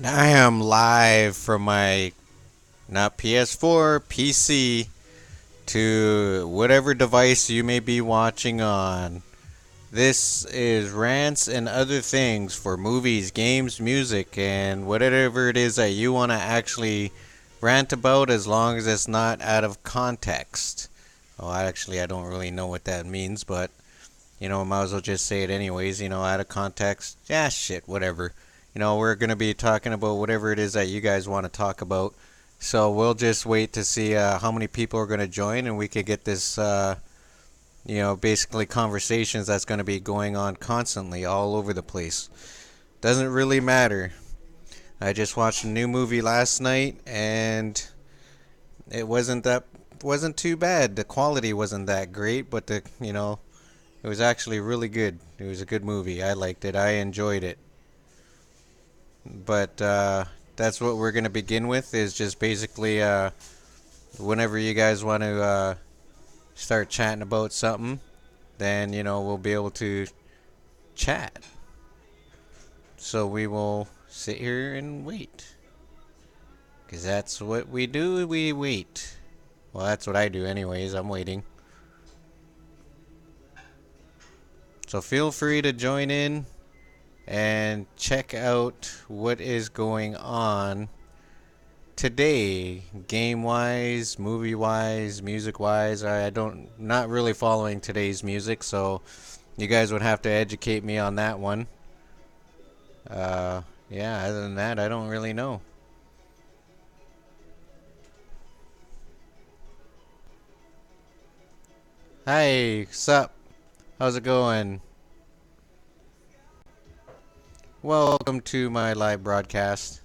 And I am live from my not PS4, PC to whatever device you may be watching on. This is Rants and Other Things for movies, games, music, and whatever it is that you want to actually rant about as long as it's not out of context. Well, I don't really know what that means, but I might as well just say it anyways, out of context. Yeah, shit, whatever. We're going to be talking about whatever it is that you guys want to talk about. So we'll just wait to see how many people are going to join, and we could get this, basically conversations that's going to be going on constantly all over the place. Doesn't really matter. I just watched a new movie last night, and it wasn't too bad. The quality wasn't that great, but it was actually really good. It was a good movie. I liked it. I enjoyed it. But that's what we're gonna begin with. Is just basically whenever you guys want to start chatting about something, then we'll be able to chat. So we will sit here and wait, cause that's what we do. We wait. Well, that's what I do, anyways. I'm waiting. So feel free to join in and check out what is going on today, game wise, movie wise, music wise. I don't not really following today's music, so you guys would have to educate me on that one. Yeah, other than that, I don't really know. Hi, sup? How's it going? Welcome to my live broadcast.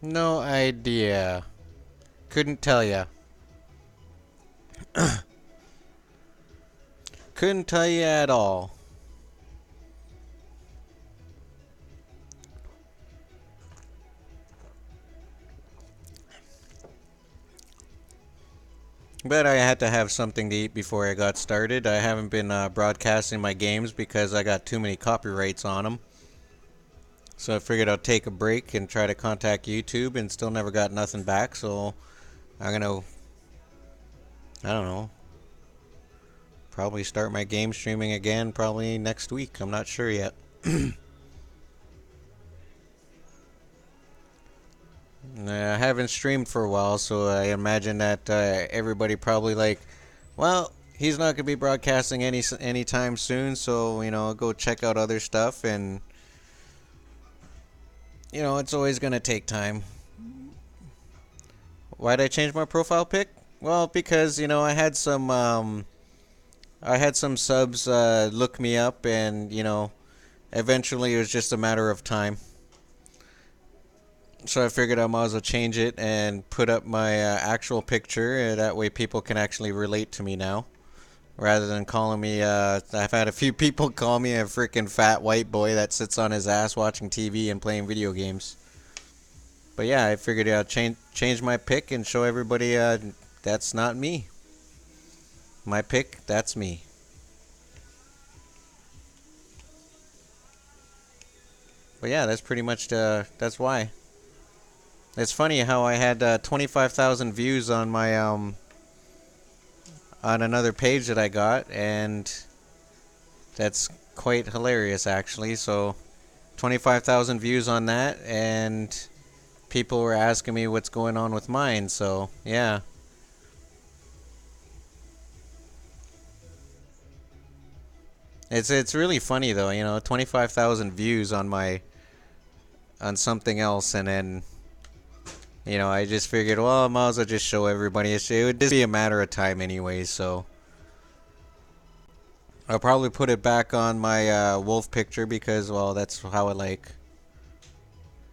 No idea. Couldn't tell ya. Couldn't tell you at all. But I had to have something to eat before I got started. I haven't been broadcasting my games because I got too many copyrights on them. So I figured I'll take a break and try to contact YouTube, and still never got nothing back. So I'm gonna, I don't know, probably start my game streaming again probably next week. I'm not sure yet. I haven't streamed for a while, so I imagine that everybody probably like, well, he's not gonna be broadcasting anytime soon, so go check out other stuff, and it's always gonna take time. Why'd I change my profile pic? Well, because I had some subs look me up, and eventually it was just a matter of time. So I figured I might as well change it and put up my actual picture. That way people can actually relate to me now. Rather than calling me, I've had a few people call me a freaking fat white boy that sits on his ass watching TV and playing video games. But yeah, I figured I'd change my pic and show everybody that's not me. My pic, that's me. But yeah, that's pretty much that's why. It's funny how I had 25,000 views on my on another page that I got, and that's quite hilarious actually. So 25,000 views on that, and people were asking me what's going on with mine. So yeah, it's really funny though. 25,000 views on my on something else, and then I just figured, well, I might as well just show everybody. It would just be a matter of time anyway, so I'll probably put it back on my wolf picture because, well, that's how I like.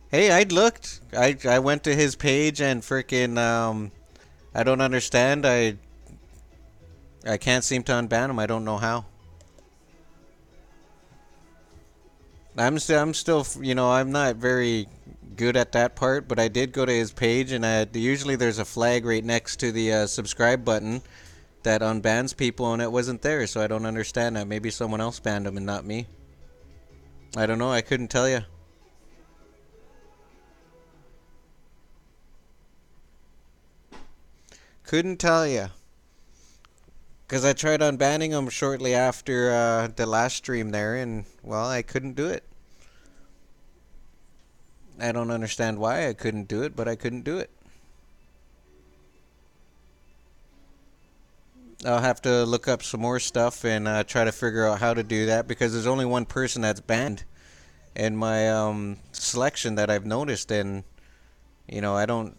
Hey, I looked. I went to his page and freaking I don't understand. I can't seem to unban him. I don't know how. I'm still, I'm not very good at that part, but I did go to his page, and usually there's a flag right next to the subscribe button that unbans people and it wasn't there, so I don't understand that. Maybe someone else banned them and not me. I don't know, I couldn't tell you. Couldn't tell you. Because I tried unbanning them shortly after the last stream there, and, well, I couldn't do it. I don't understand why I couldn't do it, but I couldn't do it. I'll have to look up some more stuff and try to figure out how to do that, because there's only one person that's banned in my selection that I've noticed, and you know, I don't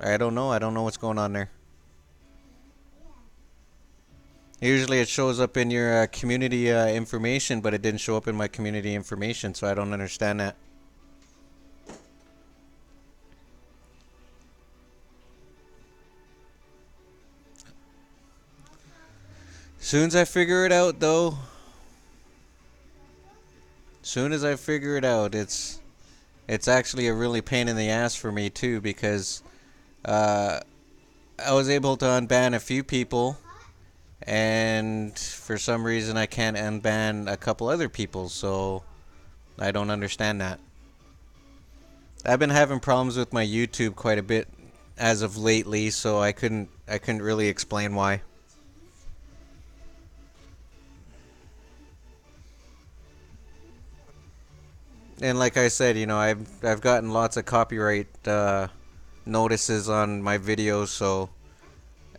know what's going on there. Usually it shows up in your community information, but it didn't show up in my community information, so I don't understand that. Soon as I figure it out, though, soon as I figure it out, it's actually a really pain in the ass for me too, because I was able to unban a few people, and for some reason I can't unban a couple other people, so I don't understand that. I've been having problems with my YouTube quite a bit as of lately, so I couldn't really explain why. And like I said, you know, I've gotten lots of copyright notices on my videos, so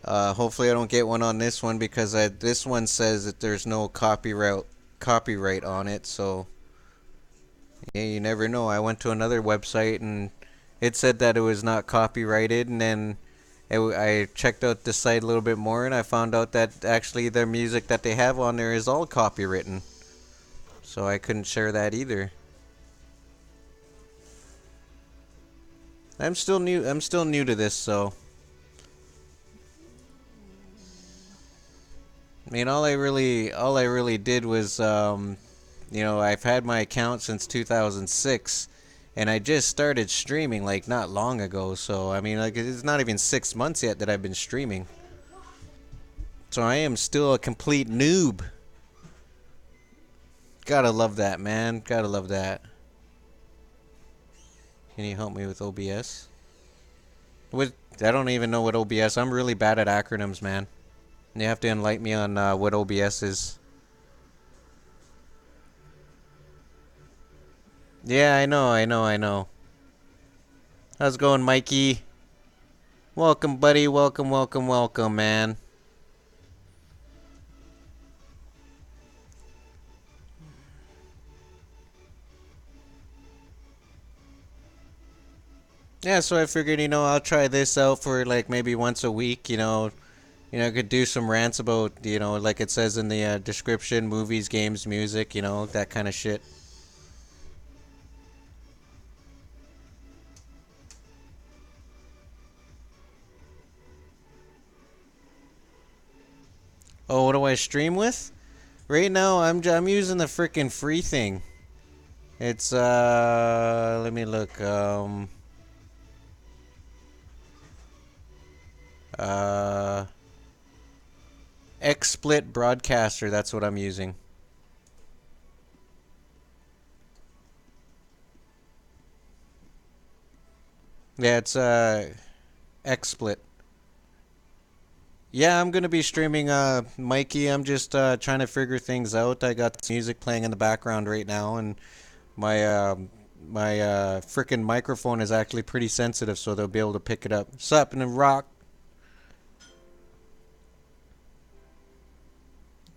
hopefully I don't get one on this one, because this one says that there's no copyright on it. So yeah, you never know. I went to another website and it said that it was not copyrighted, and then I checked out the site a little bit more, and I found out that actually the music that they have on there is all copywritten. So I couldn't share that either. I'm still new to this, so I mean, all I really did was you know, I've had my account since 2006, and I just started streaming like not long ago, so I mean, like, it's not even 6 months yet that I've been streaming. So I am still a complete noob. Gotta love that, man. Gotta love that. Can you help me with OBS? I don't even know what OBS. I'm really bad at acronyms, man. You have to enlighten me on what OBS is. Yeah, I know. How's it going, Mikey? Welcome, buddy. Welcome, man. Yeah, so I figured, you know, I'll try this out for like maybe once a week, I could do some rants about, like it says in the description, movies, games, music, that kind of shit. Oh, what do I stream with? Right now, I'm using the freaking free thing. It's let me look. XSplit Broadcaster. That's what I'm using. Yeah, it's XSplit. Yeah, I'm gonna be streaming Mikey. I'm just trying to figure things out. I got music playing in the background right now, and my freaking microphone is actually pretty sensitive, so they'll be able to pick it up. Sup, and rock.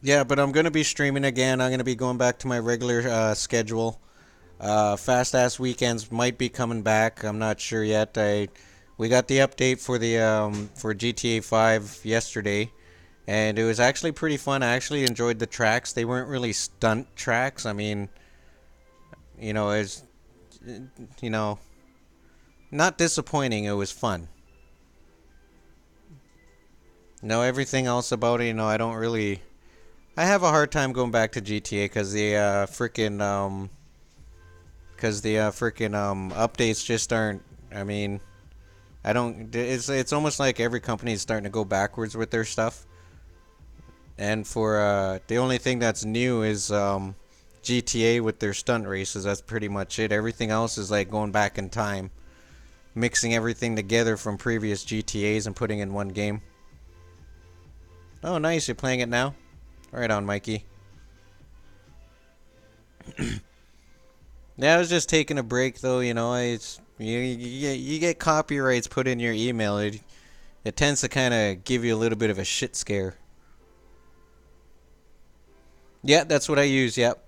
Yeah, but I'm gonna be streaming again. I'm gonna be going back to my regular schedule. Fast ass weekends might be coming back. I'm not sure yet. We got the update for the for GTA 5 yesterday, and it was actually pretty fun. I actually enjoyed the tracks. They weren't really stunt tracks. I mean, it's you know not disappointing. It was fun. No, everything else about it, I don't really. I have a hard time going back to GTA because the updates just aren't. I mean, I don't. It's almost like every company is starting to go backwards with their stuff. And for the only thing that's new is GTA with their stunt races. That's pretty much it. Everything else is like going back in time, mixing everything together from previous GTAs and putting in one game. Oh, nice. You're playing it now? Right on, Mikey. Yeah, I was just taking a break though. You get copyrights put in your email. It tends to kind of give you a little bit of a shit scare. Yeah, that's what I use. Yep.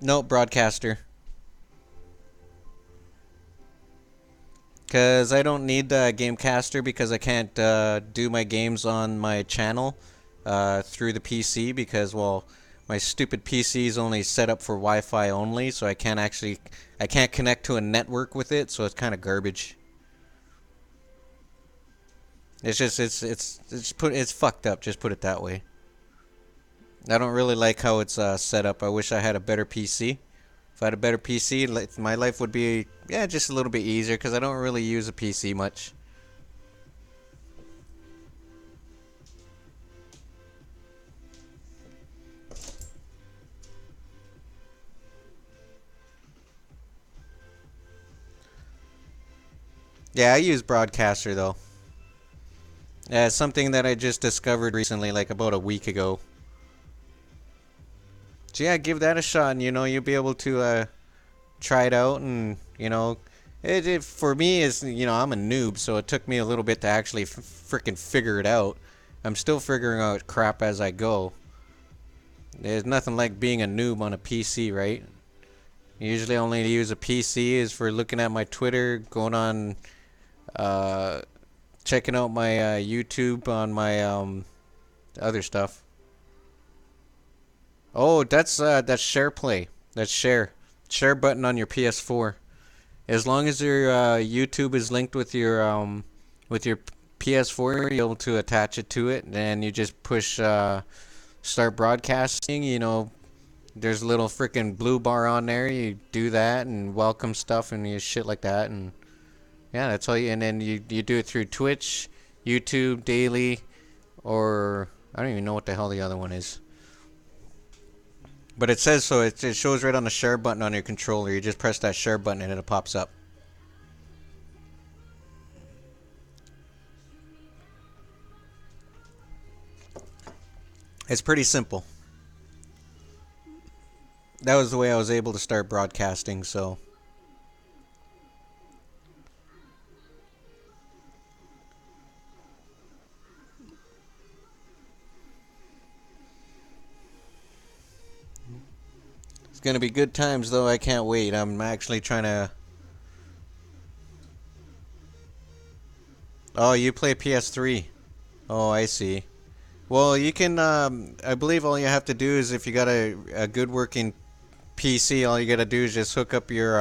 No, broadcaster. Because I don't need the Gamecaster because I can't do my games on my channel through the PC because, well, my stupid PC is only set up for Wi-Fi only, so I can't connect to a network with it, so it's kind of garbage. It's fucked up. Just put it that way. I don't really like how it's set up. I wish I had a better PC. If I had a better PC, my life would be, yeah, just a little bit easier because I don't really use a PC much. Yeah, I use Broadcaster though. Yeah, it's something that I just discovered recently, like about a week ago. So yeah, give that a shot, and you'll be able to try it out, and it for me is I'm a noob, so it took me a little bit to actually freaking figure it out. I'm still figuring out crap as I go. There's nothing like being a noob on a PC, right? Usually only use a PC is for looking at my Twitter, going on, uh, checking out my YouTube on my other stuff. Oh, that's share play. That's share button on your PS4. As long as your YouTube is linked with your PS4, you're able to attach it to it, and you just push start broadcasting. There's a little freaking blue bar on there. You do that and welcome stuff and you shit like that, and yeah, that's all. And then you do it through Twitch, YouTube, daily, or I don't even know what the hell the other one is. But it says so. It shows right on the share button on your controller. You just press that share button and it pops up. It's pretty simple. That was the way I was able to start broadcasting, so. It's gonna be good times, though. I can't wait. I'm actually trying to. Oh, you play PS3. Oh, I see. Well, you can. I believe all you have to do is if you got a good working PC, all you gotta do is just hook up your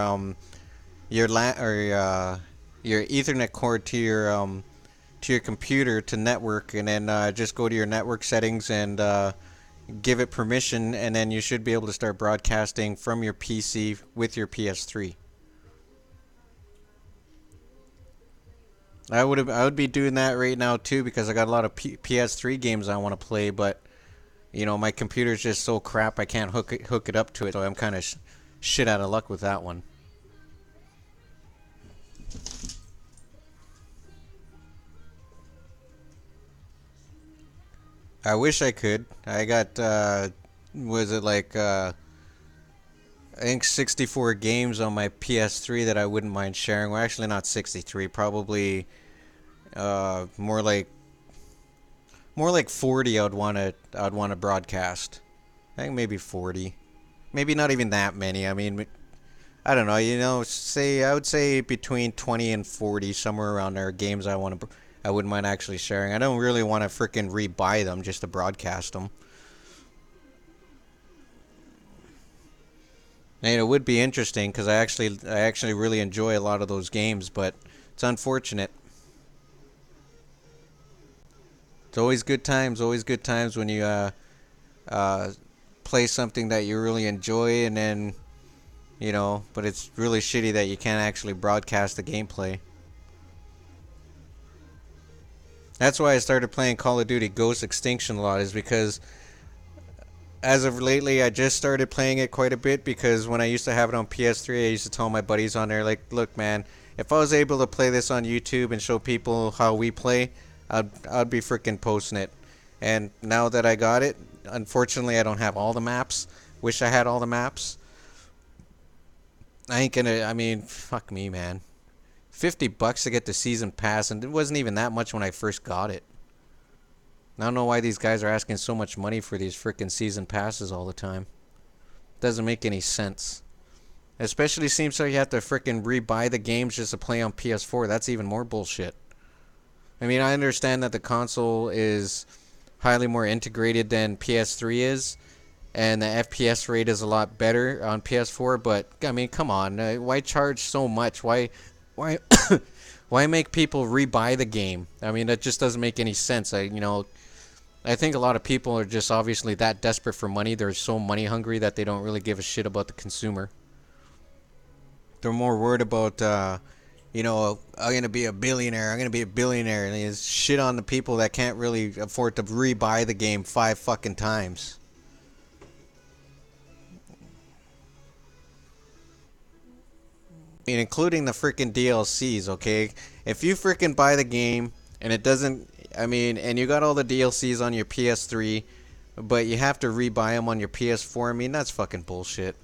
LAN or your Ethernet cord to your computer to network, and then just go to your network settings and give it permission, and then you should be able to start broadcasting from your PC with your PS3. I would be doing that right now too because I got a lot of PS3 games I want to play, but my computer's just so crap I can't hook it up to it, so I'm kind of shit out of luck with that one. I wish I could. I got was it like I think 64 games on my PS3 that I wouldn't mind sharing. Well, actually not 63, probably more like 40 I'd want to broadcast. I think maybe 40. Maybe not even that many. I mean, I don't know, say I would say between 20 and 40 somewhere around there games I wouldn't mind actually sharing. I don't really want to freaking rebuy them just to broadcast them. And it would be interesting because I actually really enjoy a lot of those games, but it's unfortunate. It's always good times when you uh, play something that you really enjoy, and then but it's really shitty that you can't actually broadcast the gameplay. That's why I started playing Call of Duty Ghost Extinction a lot, is because as of lately, I just started playing it quite a bit because when I used to have it on PS3, I used to tell my buddies on there, like, look, man, if I was able to play this on YouTube and show people how we play, I'd be freaking posting it. And now that I got it, unfortunately, I don't have all the maps. Wish I had all the maps. I ain't gonna, I mean, fuck me, man. $50 to get the season pass, and it wasn't even that much when I first got it. I don't know why these guys are asking so much money for these freaking season passes all the time. Doesn't make any sense. Especially seems like you have to freaking rebuy the games just to play on PS4. That's even more bullshit. I mean, I understand that the console is highly more integrated than PS3 is, and the FPS rate is a lot better on PS4. But I mean, come on, why charge so much? Why, why make people rebuy the game? I mean, that just doesn't make any sense. I think a lot of people are just obviously that desperate for money. They're so money hungry that they don't really give a shit about the consumer. They're more worried about, I'm gonna be a billionaire. I'm gonna be a billionaire, and they just shit on the people that can't really afford to rebuy the game 5 fucking times. I mean, including the freaking DLCs. Okay, if you freaking buy the game and it doesn't, I mean, and you got all the DLCs on your PS3, but you have to rebuy them on your PS4. I mean, that's fucking bullshit.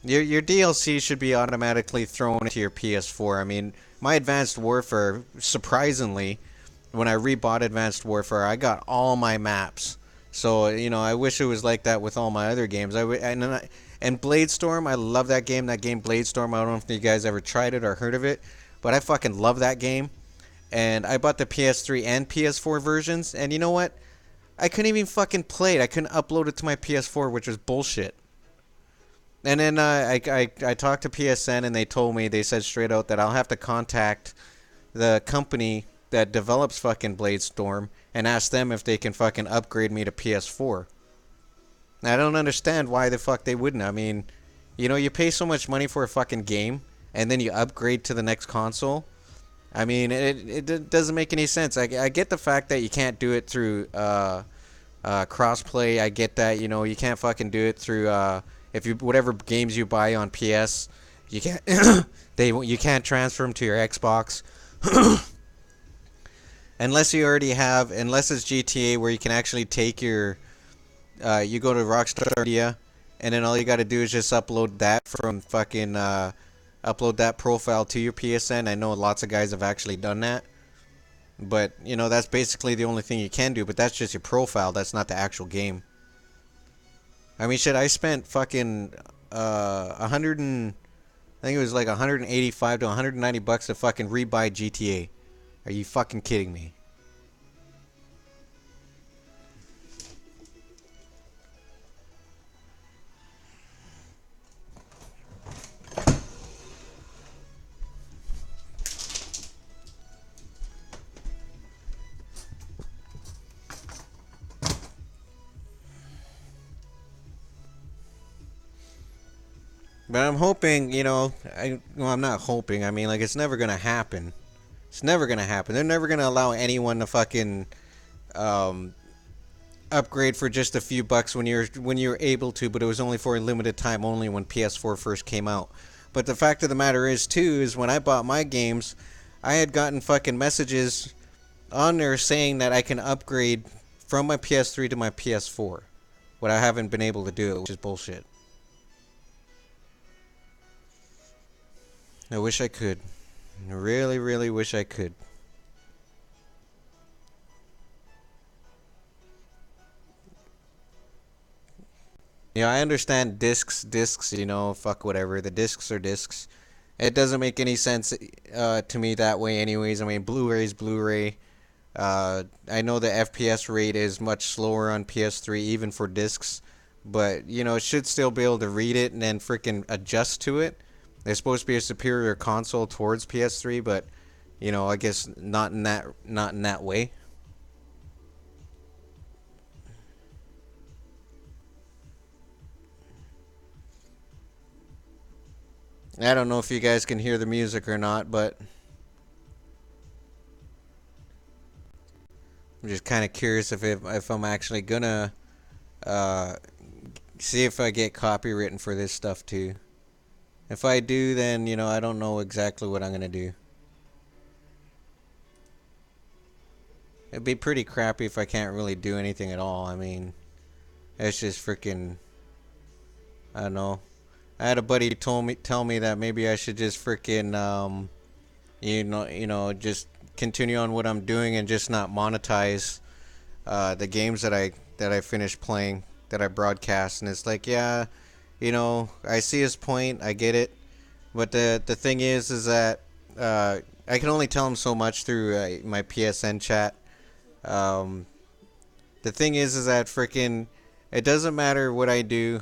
Your DLC should be automatically thrown into your PS4. I mean, my Advanced Warfare, surprisingly, when I rebought Advanced Warfare, I got all my maps. So, I wish it was like that with all my other games. And Bladestorm, I love that game. That game Bladestorm, I don't know if you guys ever tried it or heard of it, but I fucking love that game. And I bought the PS3 and PS4 versions, and you know what? I couldn't even fucking play it. I couldn't upload it to my PS4, which was bullshit. And then I talked to PSN, and they said straight out that I'll have to contact the company that develops fucking Bladestorm and ask them if they can fucking upgrade me to PS4. Now, I don't understand why the fuck they wouldn't. I mean, you pay so much money for a fucking game, and then you upgrade to the next console. I mean, it doesn't make any sense. I get the fact that you can't do it through crossplay. I get that, you can't fucking do it through if you whatever games you buy on PS, you can't you can't transfer them to your Xbox unless it's GTA where you can actually take your you go to Rockstar Media, and then all you got to do is just upload that from fucking upload that profile to your PSN. I know lots of guys have actually done that. But, that's basically the only thing you can do. But that's just your profile. That's not the actual game. I mean, shit, I spent fucking 100 and... I think it was like 185 to 190 bucks to fucking rebuy GTA. Are you fucking kidding me? But I'm hoping, I'm not hoping. I mean, like, it's never gonna happen. It's never gonna happen. They're never gonna allow anyone to fucking um, upgrade for just a few bucks when you're able to. But it was only for a limited time, only when PS4 first came out. But the fact of the matter is when I bought my games, I had gotten fucking messages on there saying that I can upgrade from my PS3 to my PS4. But I haven't been able to do it, which is bullshit. I wish I could. I really, really wish I could. I understand discs, fuck whatever. The discs are discs. It doesn't make any sense to me that way anyways. I mean, Blu-ray's Blu-ray. I know the FPS rate is much slower on PS3, even for discs. But, it should still be able to read it and then freaking adjust to it. It's supposed to be a superior console towards PS3, but I guess not in that way. I don't know if you guys can hear the music or not, but I'm just kind of curious if I'm actually gonna uh, see if I get copywritten for this stuff too. If I do, then I don't know exactly what I'm gonna do. It'd be pretty crappy if I can't really do anything at all. I mean, it's just freaking. I don't know. I had a buddy tell me that maybe I should just freaking just continue on what I'm doing and just not monetize the games that I finished playing that I broadcast. And it's like, yeah, I see his point. I get it. But the thing is that I can only tell him so much through my PSN chat. Um, the thing is that freaking it doesn't matter what I do.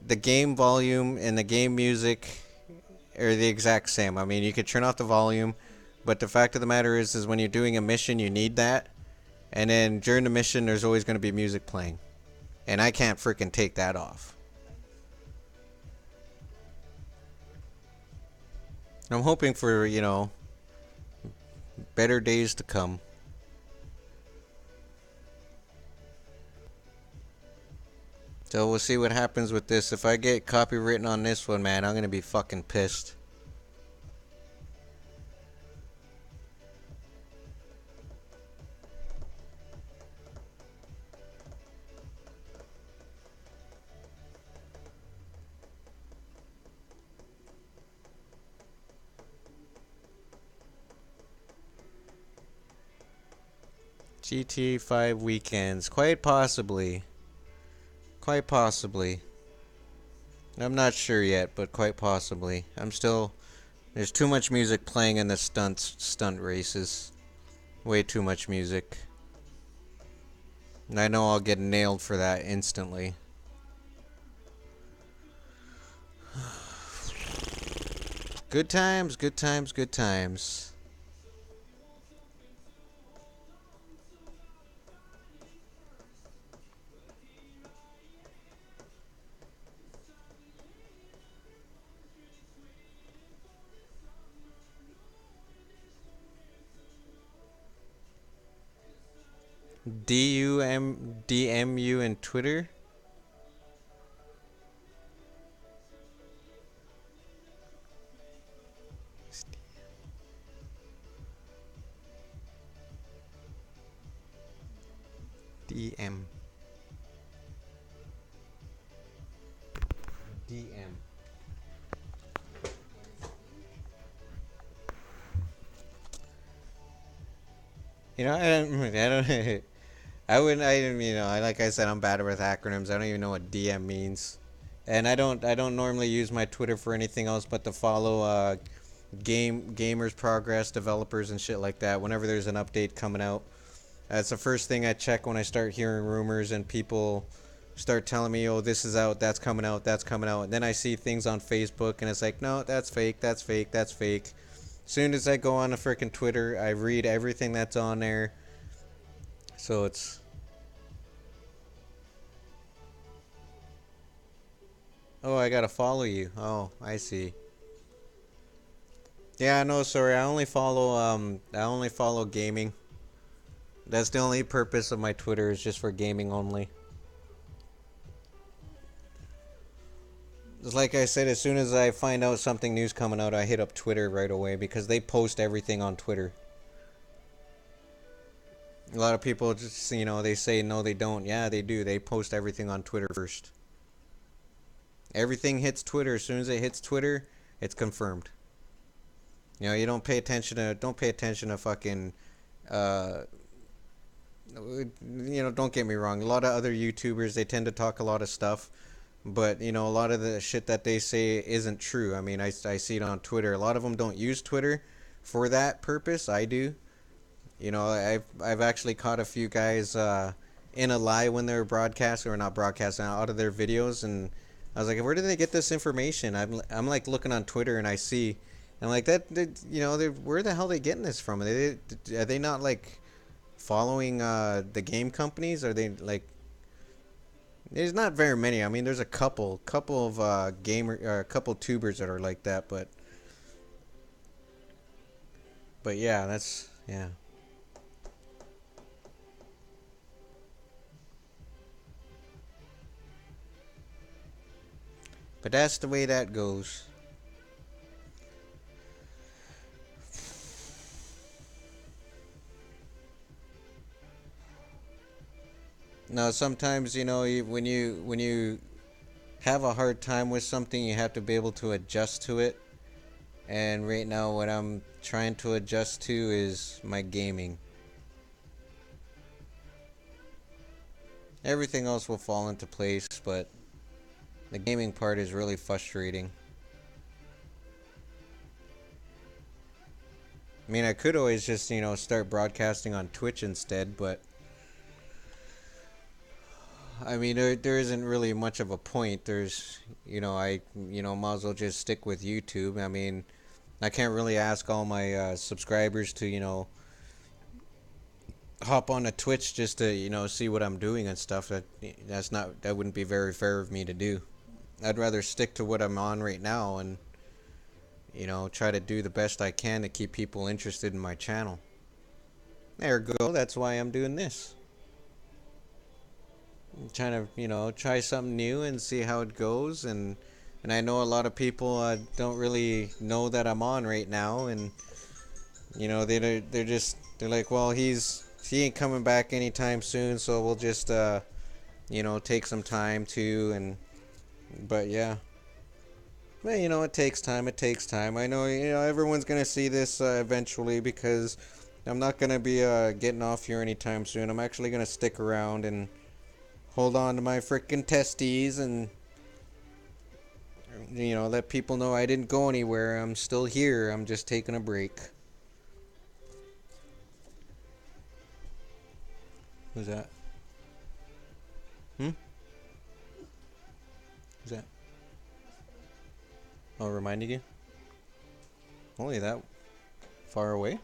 The game volume and the game music are the exact same. I mean, you could turn off the volume, but the fact of the matter is when you're doing a mission, you need that. And then during the mission, there's always going to be music playing, and I can't freaking take that off. I'm hoping for better days to come. So we'll see what happens with this. If I get copywritten on this one, man, I'm gonna be fucking pissed. GT 5 weekends, quite possibly. Quite possibly. I'm not sure yet, but quite possibly. There's too much music playing in the stunt races. Way too much music. And I know I'll get nailed for that instantly. Good times, good times, good times. DMU and Twitter? DM. DM. I don't. I wouldn't. Like I said, I'm bad with acronyms. I don't even know what DM means, and I don't normally use my Twitter for anything else but to follow gamers progress, developers, and shit like that. Whenever there's an update coming out, that's the first thing I check when I start hearing rumors and people start telling me, "Oh, this is out, that's coming out, that's coming out." And then I see things on Facebook, and it's like, "No, that's fake, that's fake, that's fake." As soon as I go on a freaking Twitter, I read everything that's on there. So it's. Oh, I gotta follow you. Oh, I see. Yeah, no, sorry. I only follow gaming. That's the only purpose of my Twitter is just for gaming only. It's like I said, as soon as I find out something new's coming out, I hit up Twitter right away because they post everything on Twitter. A lot of people just, they say no, they don't. Yeah, they do. They post everything on Twitter first. Everything hits Twitter. As soon as it hits Twitter, it's confirmed. You don't pay attention to fucking uh don't get me wrong. A lot of other YouTubers, they tend to talk a lot of stuff, but a lot of the shit that they say isn't true. I mean, I see it on Twitter. A lot of them don't use Twitter for that purpose. I do. I've actually caught a few guys in a lie when they were broadcasting or not broadcasting out of their videos, and I was like, where did they get this information? I'm like looking on Twitter and I see, and like where the hell are they getting this from? Are they not like following the game companies? Are they like? There's not very many. I mean, there's a couple of gamer, or a couple tubers that are like that, but yeah, that's yeah. But that's the way that goes. Now, sometimes when you have a hard time with something, you have to be able to adjust to it. And right now, what I'm trying to adjust to is my gaming. Everything else will fall into place, but the gaming part is really frustrating. I mean, I could always just, start broadcasting on Twitch instead, but I mean, there isn't really much of a point. Might as well just stick with YouTube. I mean, I can't really ask all my subscribers to, hop on a Twitch just to, see what I'm doing and stuff. That wouldn't be very fair of me to do. I'd rather stick to what I'm on right now and, try to do the best I can to keep people interested in my channel. There we go. That's why I'm doing this. I'm trying to, try something new and see how it goes. And I know a lot of people don't really know that I'm on right now, and they're like, well, he ain't coming back anytime soon, so we'll just take some time to. And but yeah. Well, it takes time. It takes time. I know, everyone's gonna see this eventually, because I'm not gonna be getting off here anytime soon. I'm actually gonna stick around and hold on to my freaking testes and let people know I didn't go anywhere. I'm still here. I'm just taking a break. Who's that? Hmm? Who's that? Oh, reminding you? Only that far away?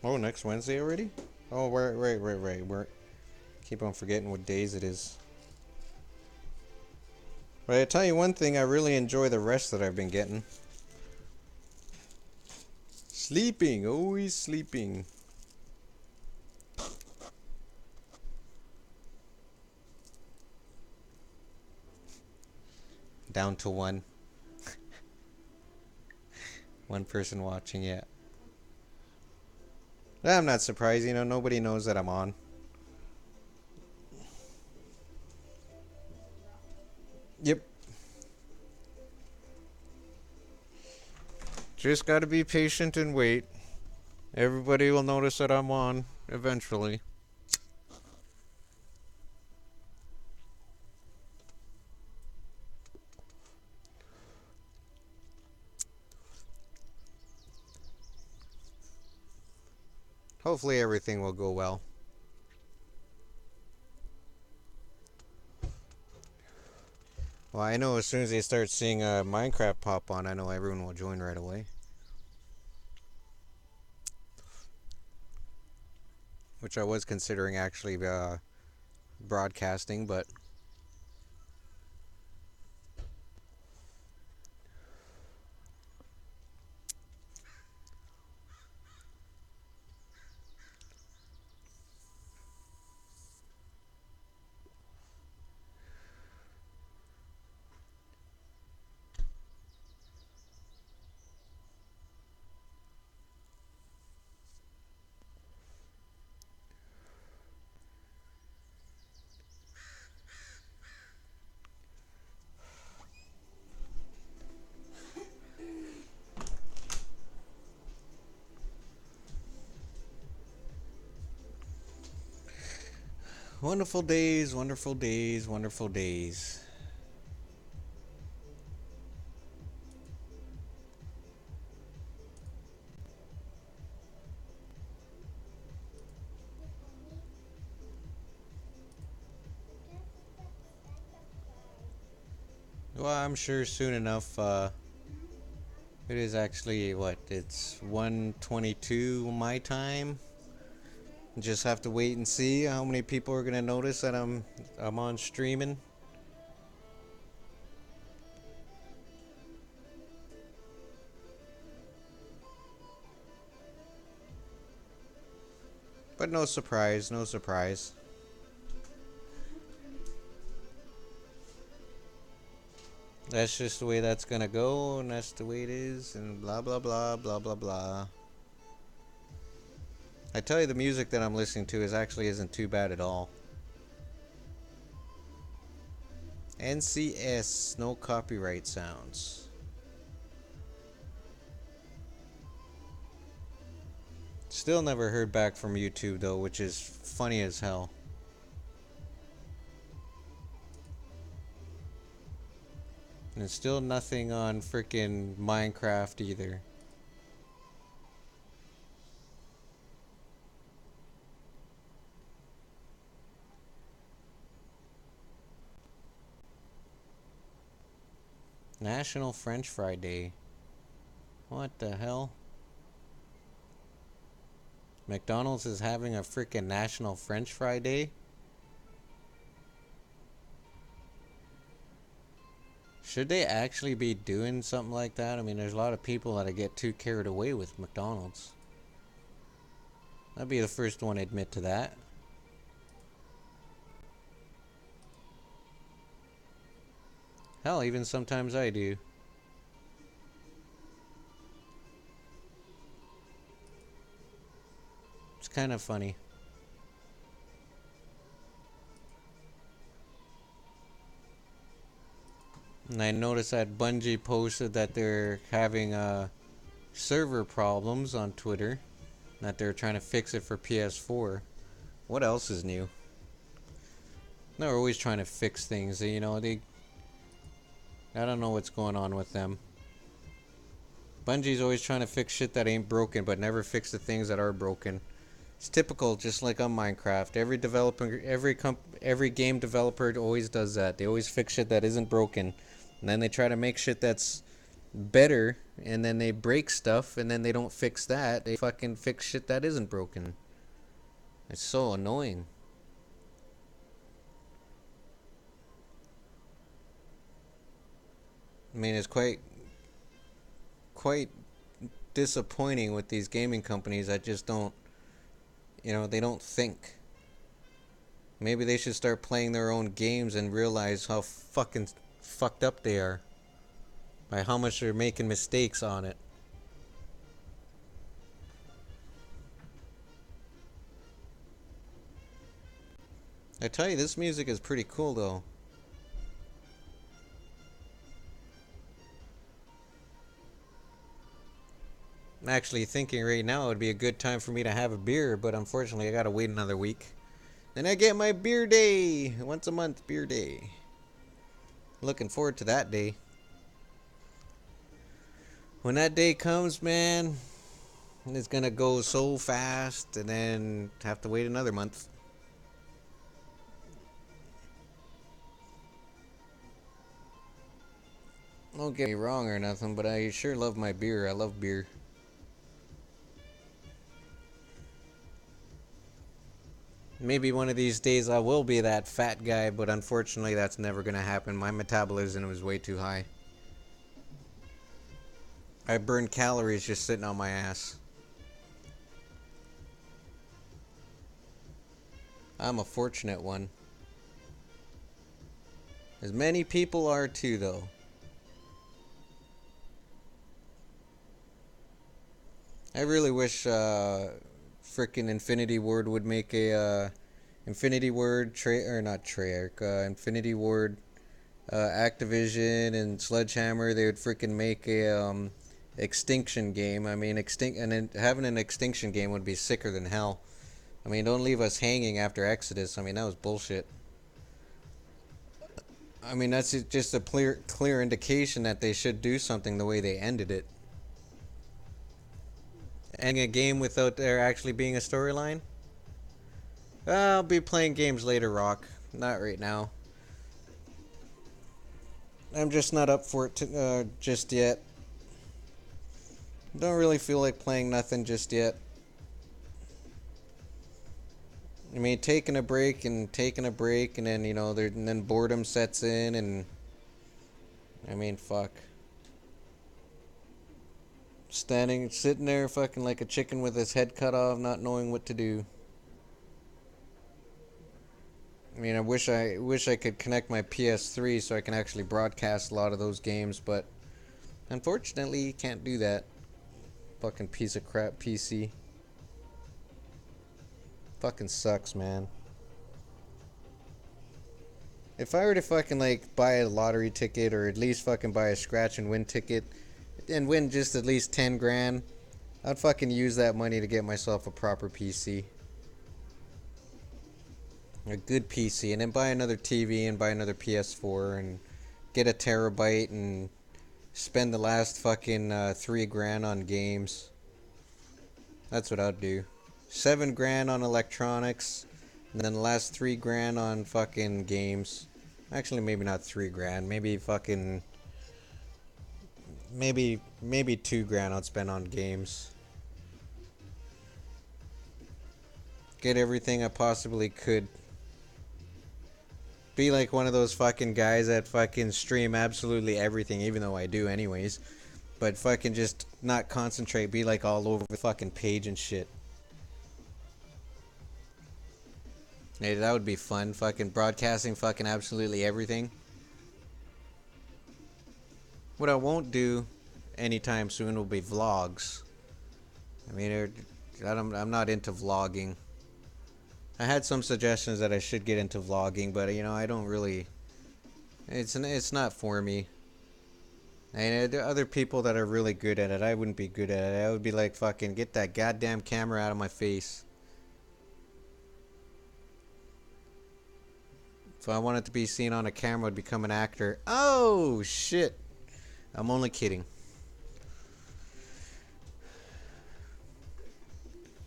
Oh, next Wednesday already? Oh, right. We're keep on forgetting what days it is. But I tell you one thing, I really enjoy the rest that I've been getting. Sleeping, always sleeping. Down to one. One person watching, yeah. I'm not surprised, nobody knows that I'm on. Yep. Just gotta be patient and wait. Everybody will notice that I'm on eventually. Hopefully everything will go well. Well, I know as soon as they start seeing Minecraft pop on, I know everyone will join right away. Which I was considering actually broadcasting, but wonderful days, wonderful days, wonderful days. Well, I'm sure soon enough. It is actually what? It's 1:22 my time. Just have to wait and see how many people are gonna notice that I'm on streaming. But no surprise, no surprise. That's just the way that's gonna go, and that's the way it is, and blah blah blah blah blah blah. I tell you, the music that I'm listening to isn't too bad at all. NCS, no copyright sounds. Still never heard back from YouTube though, which is funny as hell. And still nothing on freaking Minecraft either. National French Fry Day. What the hell? McDonald's is having a freaking National French Fry Day? Should they actually be doing something like that? I mean, there's a lot of people that get too carried away with McDonald's. I'd be the first one to admit to that. Hell, even sometimes I do. It's kind of funny. And I noticed that Bungie posted that they're having server problems on Twitter. That they're trying to fix it for PS4. What else is new? They're always trying to fix things. You know, I don't know what's going on with them. Bungie's always trying to fix shit that ain't broken, but never fix the things that are broken. It's typical, just like on Minecraft. Every game developer always does that. They always fix shit that isn't broken, and then they try to make shit that's better, and then they break stuff, and then they don't fix that. They fucking fix shit that isn't broken. It's so annoying. I mean, it's quite disappointing with these gaming companies that just don't, they don't think. Maybe they should start playing their own games and realize how fucking fucked up they are by how much they're making mistakes on it. I tell you, this music is pretty cool though. I'm actually thinking right now it would be a good time for me to have a beer, but unfortunately I gotta wait another week. Then I get my beer day. Once a month, beer day. Looking forward to that day. When that day comes, man, it's gonna go so fast, and then have to wait another month. Don't get me wrong or nothing, but I sure love my beer. I love beer. Maybe one of these days I will be that fat guy, but unfortunately that's never gonna happen. My metabolism is way too high. I burn calories just sitting on my ass. I'm a fortunate one. As many people are too, though. I really wish frickin' Infinity Ward would make a Infinity Ward or not Treyarch, Infinity Ward, Activision and Sledgehammer. They would frickin' make a extinction game. I mean, having an extinction game would be sicker than hell. I mean, don't leave us hanging after Exodus. I mean, that was bullshit. I mean, that's just a clear indication that they should do something the way they ended it. Ending a game without there actually being a storyline? I'll be playing games later, Rock. Not right now. I'm just not up for it just yet. Don't really feel like playing nothing just yet. I mean, taking a break, and then and then boredom sets in, and I mean, fuck. Sitting there, fucking like a chicken with his head cut off, not knowing what to do. I mean, I wish I could connect my PS3 so I can actually broadcast a lot of those games, but unfortunately, you can't do that. Fucking piece of crap PC. Fucking sucks, man. If I were to fucking like buy a lottery ticket or at least fucking buy a scratch and win ticket and win just at least 10 grand, I'd fucking use that money to get myself a proper PC. A good PC, and then buy another TV and buy another PS4 and get a terabyte and spend the last fucking 3 grand on games. That's what I'd do. 7 grand on electronics, and then the last 3 grand on fucking games. Actually, maybe not 3 grand. Maybe fucking maybe 2 grand I'd spend on games. Get everything I possibly could. Be like one of those fucking guys that fucking stream absolutely everything, even though I do anyways. But fucking just not concentrate. Be like all over the fucking page and shit. Hey, that would be fun. Fucking broadcasting fucking absolutely everything. What I won't do anytime soon will be vlogs. I mean, I'm not into vlogging. I had some suggestions that I should get into vlogging, but you know, I don't really. It's not for me. And there are other people that are really good at it. I wouldn't be good at it. I would be like, fucking get that goddamn camera out of my face. If I wanted to be seen on a camera, I'd become an actor. Oh shit! I'm only kidding.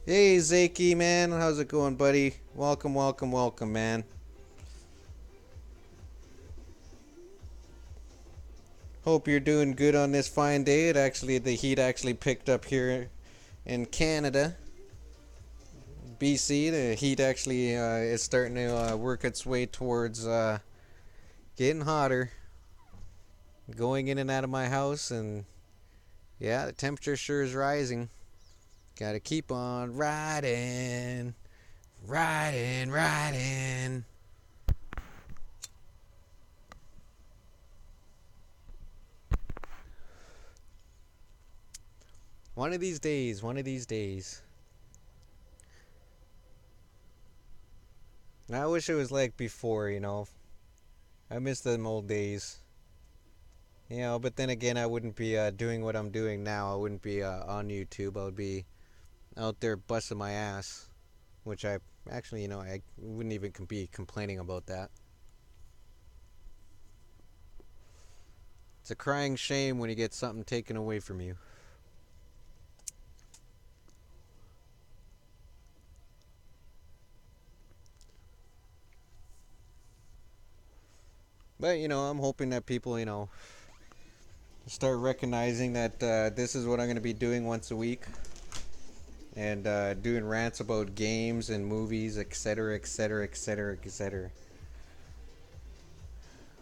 Hey Zaki, man, how's it going, buddy? Welcome, welcome, welcome, man. Hope you're doing good on this fine day. The heat actually picked up here in Canada. BC, the heat actually is starting to work its way towards getting hotter. Going in and out of my house, and yeah, the temperature sure is rising. Gotta keep on riding, riding, riding. One of these days, one of these days. I wish it was like before, you know. I miss them old days. You know, but then again, I wouldn't be doing what I'm doing now. I wouldn't be on YouTube. I would be out there busting my ass. Which I actually, you know, I wouldn't even be complaining about that. It's a crying shame when you get something taken away from you. But, you know, I'm hoping that people, you know, start recognizing that this is what I'm going to be doing once a week. And doing rants about games and movies, etc., etc., etc., etc.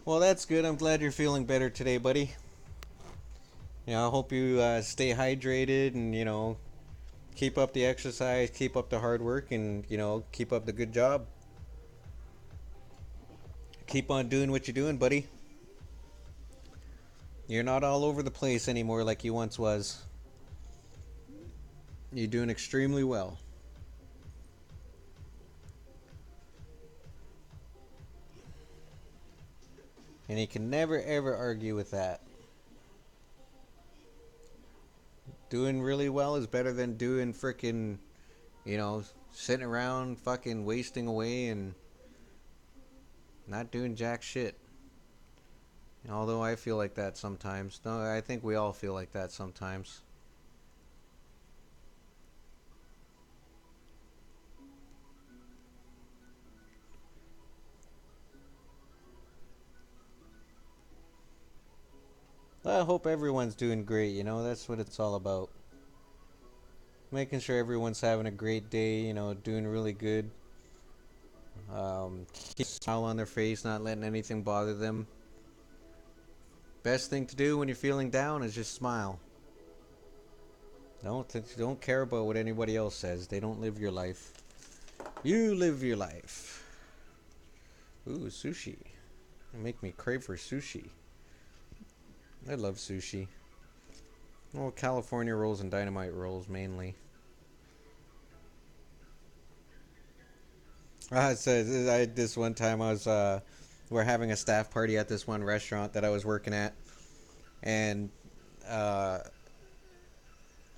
Well, that's good. I'm glad you're feeling better today, buddy. You know, I hope you stay hydrated and, you know, keep up the exercise, keep up the hard work, and, you know, keep up the good job. Keep on doing what you're doing, buddy. You're not all over the place anymore like you once was. You're doing extremely well. And you can never ever argue with that. Doing really well is better than doing frickin', you know, sitting around fucking wasting away and not doing jack shit. Although I feel like that sometimes. No, I think we all feel like that sometimes. I hope everyone's doing great, you know, that's what it's all about. Making sure everyone's having a great day, you know, doing really good. Keep a smile on their face, not letting anything bother them. Best thing to do when you're feeling down is just smile. Don't care about what anybody else says. They don't live your life. You live your life. Ooh, sushi. Make me crave for sushi. I love sushi. Well, California rolls and dynamite rolls mainly. So this one time I was we're having a staff party at this one restaurant that I was working at, and uh,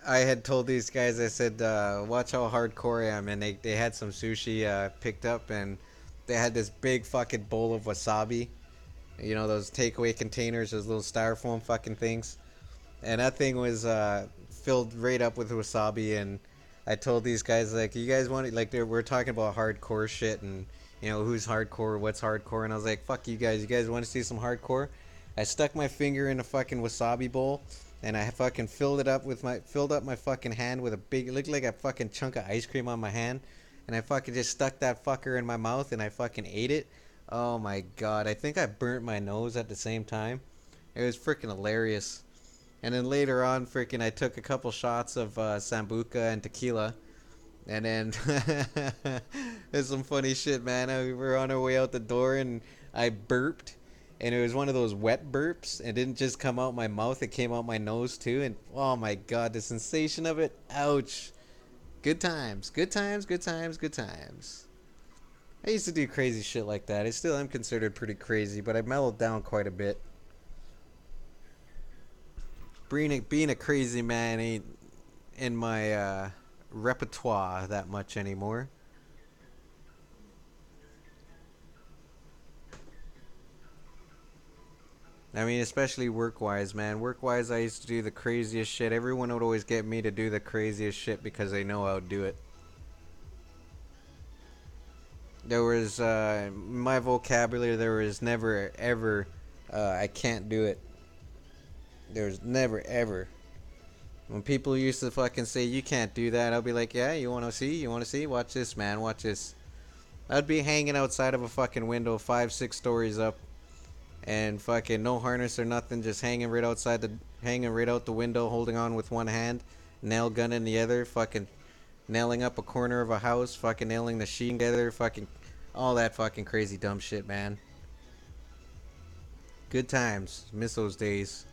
I had told these guys, I said, watch how hardcore I am, and they had some sushi picked up, and they had this big fucking bowl of wasabi. You know those takeaway containers, those little styrofoam fucking things. And that thing was filled right up with wasabi. And I told these guys, like, you guys want it, like, we're talking about hardcore shit, and who's hardcore, what's hardcore, and I was like, fuck you guys. You guys want to see some hardcore? I stuck my finger in a fucking wasabi bowl, and I fucking filled up my fucking hand with a big, it looked like a fucking chunk of ice cream on my hand, and I fucking just stuck that fucker in my mouth, and I fucking ate it. Oh my god, I think I burnt my nose at the same time. It was freaking hilarious. And then later on, freaking, I took a couple shots of sambuca and tequila. And then there's some funny shit, man. We were on our way out the door, and I burped, and it was one of those wet burps. It didn't just come out my mouth; it came out my nose too. And oh my god, the sensation of it! Ouch! Good times, good times, good times, good times. I used to do crazy shit like that. I still am considered pretty crazy, but I mellowed down quite a bit. Being a crazy man ain't in my repertoire that much anymore. I mean, especially work wise, man. Work wise, I used to do the craziest shit. Everyone would always get me to do the craziest shit because they know I would do it. There was, my vocabulary, there was never, ever, I can't do it. There was never, ever. When people used to fucking say, you can't do that, I'll be like, yeah, you wanna see? You wanna see? Watch this, man. Watch this. I'd be hanging outside of a fucking window 5, 6 stories up, and fucking no harness or nothing, just hanging right out the window, holding on with one hand, nail gun in the other, fucking nailing up a corner of a house, fucking nailing the sheet together, fucking all that fucking crazy dumb shit, man. Good times. Miss those days.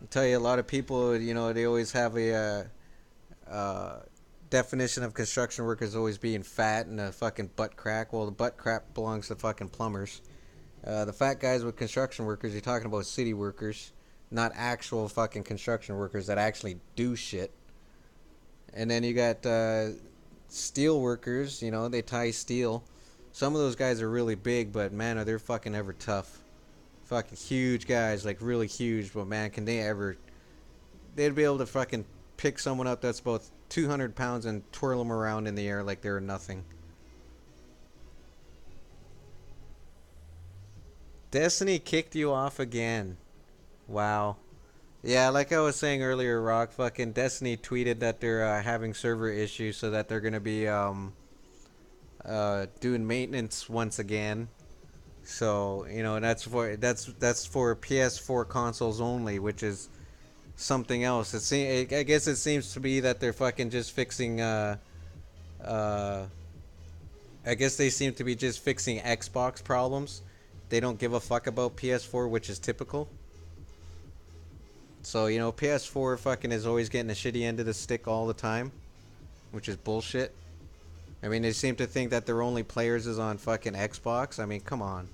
I tell you, a lot of people, they always have a definition of construction workers always being fat and a fucking butt crack. Well, the butt crack belongs to fucking plumbers. The fat guys with construction workers, you're talking about city workers, not actual fucking construction workers that actually do shit. And then you got steel workers, they tie steel. Some of those guys are really big, but man, are they fucking ever tough. Fucking huge guys, like really huge, but man, can they ever. They'd be able to fucking pick someone up that's about 200 pounds and twirl them around in the air like they're nothing. Destiny kicked you off again. Wow. Yeah, like I was saying earlier, Rock, fucking Destiny tweeted that they're having server issues, so that they're gonna be doing maintenance once again. So that's for PS4 consoles only, which is something else. I guess it seems to be that they're fucking just fixing. Uh, I guess they seem to be just fixing Xbox problems. They don't give a fuck about PS4, which is typical. So PS4 fucking is always getting the shitty end of the stick all the time, which is bullshit. I mean, they seem to think that their only players is on fucking Xbox. I mean, come on.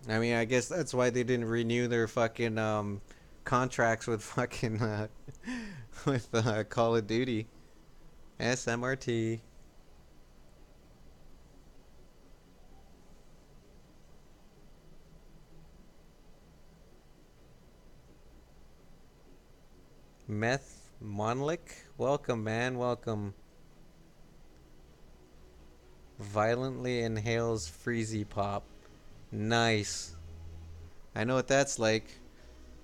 I mean, I guess that's why they didn't renew their fucking contracts with fucking with Call of Duty. SMRT. Meth Monlik, welcome, man, welcome. Violently inhales freezy pop. Nice. I know what that's like.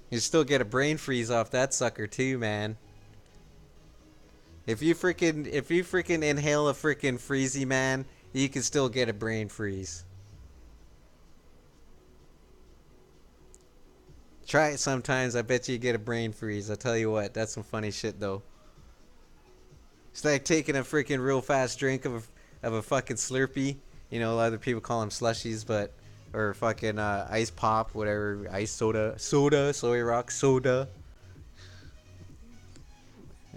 You still get a brain freeze off that sucker too, man. If you freaking inhale a freaking freezy, man, you can still get a brain freeze. Try it sometimes. I bet you get a brain freeze. I'll tell you what. That's some funny shit though. It's like taking a freaking real fast drink of a fucking Slurpee. You know, a lot of people call them slushies, but or fucking ice pop, whatever, ice soda, soy rock soda.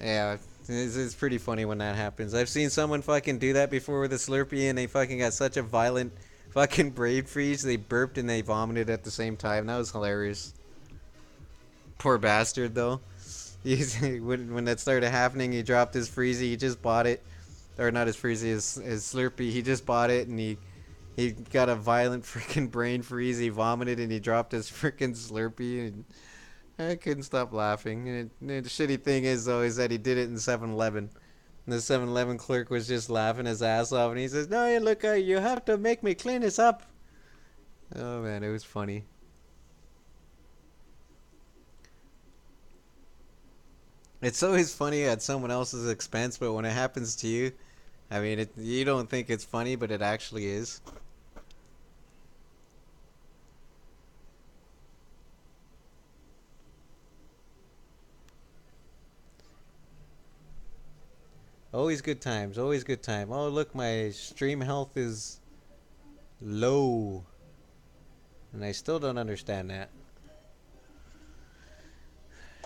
Yeah, it's pretty funny when that happens. I've seen someone fucking do that before with a Slurpee, and they fucking got such a violent fucking brain freeze. They burped and they vomited at the same time. That was hilarious. Poor bastard, though. When that started happening, he dropped his freezy. He just bought it, or not his freezy, his Slurpee. He just bought it, and he got a violent freaking brain freeze. He vomited and he dropped his freaking Slurpee. And I couldn't stop laughing. And the shitty thing is, though, is that he did it in 7-Eleven. And the 7-Eleven clerk was just laughing his ass off, and he says, "No, look, you have to make me clean this up." Oh man, it was funny. It's always funny at someone else's expense, but when it happens to you, I mean, you don't think it's funny, but it actually is. Always good times, always good time. Oh, look, my stream health is low. And I still don't understand that.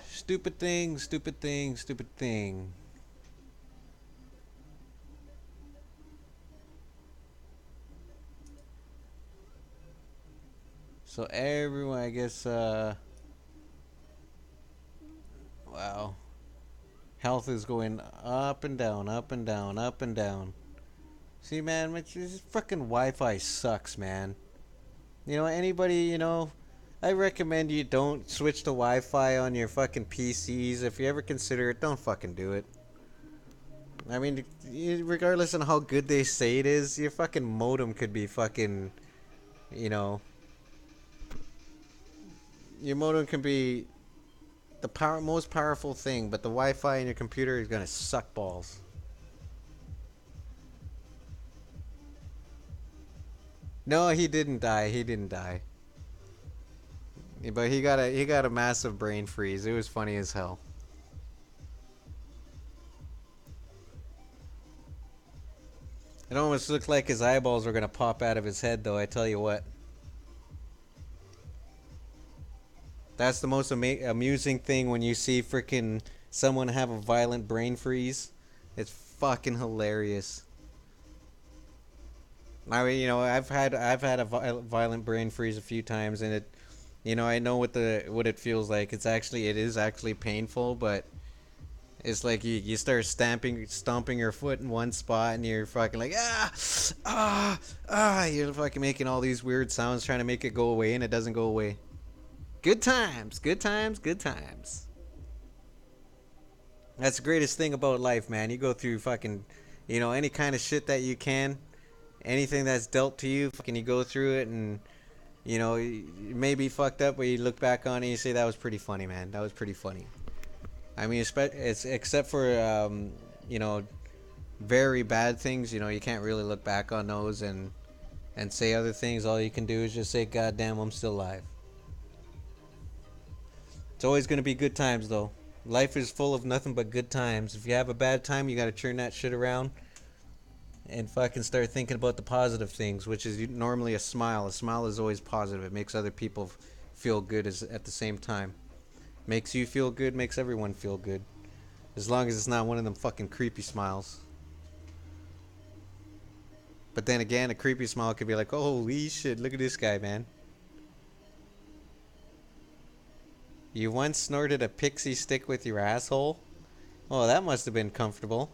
Stupid thing, stupid thing, stupid thing. So everyone, I guess, wow. Health is going up and down, up and down, up and down. See, man, this fucking Wi-Fi sucks, man. You know, anybody, I recommend you don't switch to Wi-Fi on your fucking PCs. If you ever consider it, don't fucking do it. I mean, regardless of how good they say it is, your fucking modem could be fucking, you know, your modem can be the most powerful thing, but the Wi-Fi in your computer is gonna suck balls. No, he didn't die. He didn't die. But he got a massive brain freeze. It was funny as hell. It almost looked like his eyeballs were gonna pop out of his head, though. I tell you what. That's the most amusing thing when you see freaking someone have a violent brain freeze. It's fucking hilarious. I mean, I've had a violent brain freeze a few times, and I know what it feels like. It is actually painful, but it's like you start stomping your foot in one spot, and you're fucking like you're fucking making all these weird sounds trying to make it go away, and it doesn't go away. Good times, good times, good times. That's the greatest thing about life, man. You go through fucking, any kind of shit that you can, anything that's dealt to you, fucking you go through it, and it may be fucked up, but you look back on it and you say that was pretty funny, man. That was pretty funny. I mean, it's except for very bad things. You can't really look back on those and say other things. All you can do is just say, "God damn, I'm still alive." It's always gonna be good times, though. Life is full of nothing but good times. If you have a bad time, you gotta turn that shit around and fucking start thinking about the positive things, which is normally a smile. A smile is always positive. It makes other people feel good at the same time. Makes you feel good, makes everyone feel good. As long as it's not one of them fucking creepy smiles. But then again, a creepy smile could be like, "Oh, holy shit, look at this guy, man." You once snorted a pixie stick with your asshole? Oh, that must have been comfortable.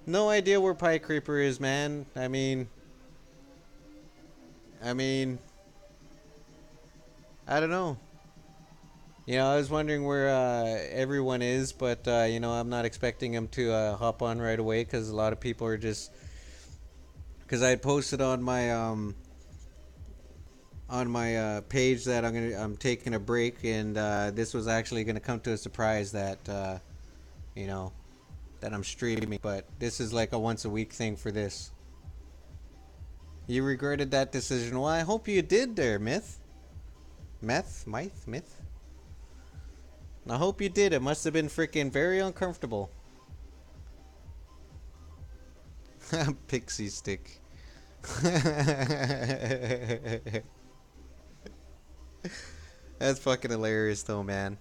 No idea where Pie Creeper is, man. I mean, I don't know. I was wondering where everyone is, but I'm not expecting them to hop on right away because a lot of people are just. Because I had posted on my page that I'm taking a break, and this was actually gonna come to a surprise that you know that I'm streaming, but this is like a once a week thing for this. You regretted that decision? Well, I hope you did, there, Myth. I hope you did. It must have been freaking very uncomfortable. Pixie stick. That's fucking hilarious though, man.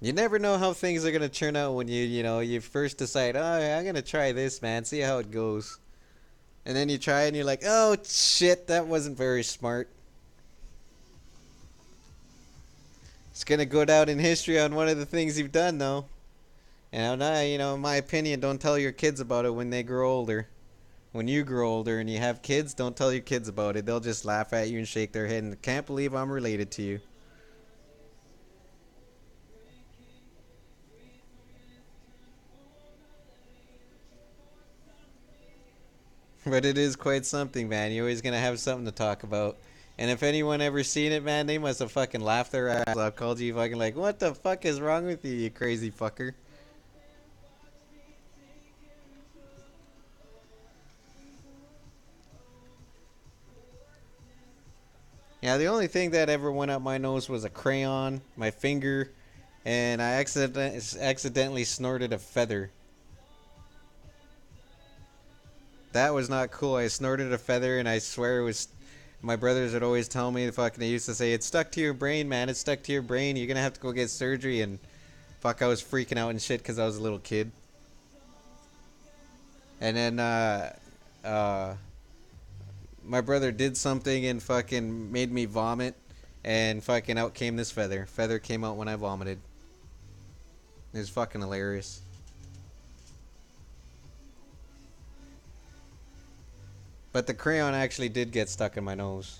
You never know how things are gonna turn out when you first decide, oh, I'm gonna try this, man, see how it goes. And then you try and you're like, oh shit, that wasn't very smart. It's gonna go down in history on one of the things you've done, though. And in my opinion, don't tell your kids about it when they grow older. When you grow older and you have kids, don't tell your kids about it. They'll just laugh at you and shake their head and can't believe I'm related to you. But it is quite something, man. You're always gonna have something to talk about. And if anyone ever seen it, man, they must have fucking laughed their ass off. Called you fucking like, what the fuck is wrong with you, you crazy fucker? Yeah, the only thing that ever went up my nose was a crayon, my finger, and I accidentally snorted a feather. That was not cool. I snorted a feather, and I swear it was. My brothers would always tell me, fucking, they used to say, it's stuck to your brain, man. It's stuck to your brain. You're gonna have to go get surgery. And fuck, I was freaking out and shit because I was a little kid. And then, uh, my brother did something and fucking made me vomit. And fucking out came this feather. Feather came out when I vomited. It was fucking hilarious. But the crayon actually did get stuck in my nose.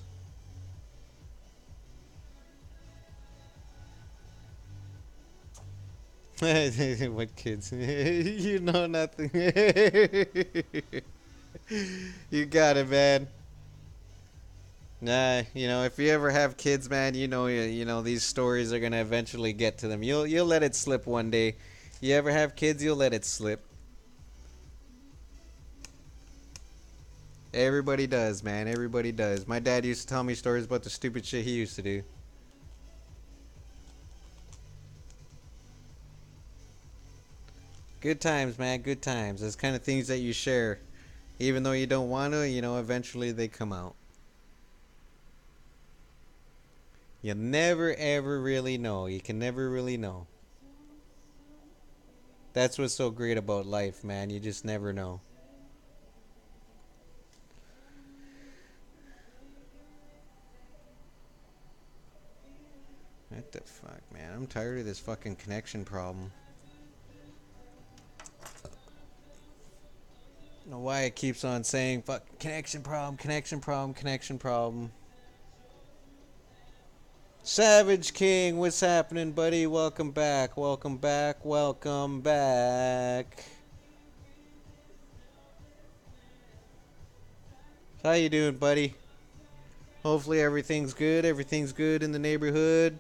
What kids? You know nothing. You got it, man. Nah, if you ever have kids, man, these stories are gonna eventually get to them. You'll let it slip one day. You ever have kids, you'll let it slip. Everybody does, man. Everybody does. My dad used to tell me stories about the stupid shit he used to do. Good times, man. Good times. Those kind of things that you share. Even though you don't want to, eventually they come out. You'll never ever really know. You can never really know. That's what's so great about life, man. You just never know. What the fuck, man? I'm tired of this fucking connection problem. I don't know why it keeps on saying fuck connection problem, connection problem, connection problem. Savage King, what's happening, buddy? Welcome back, welcome back, welcome back. How you doing, buddy? Hopefully everything's good. Everything's good in the neighborhood.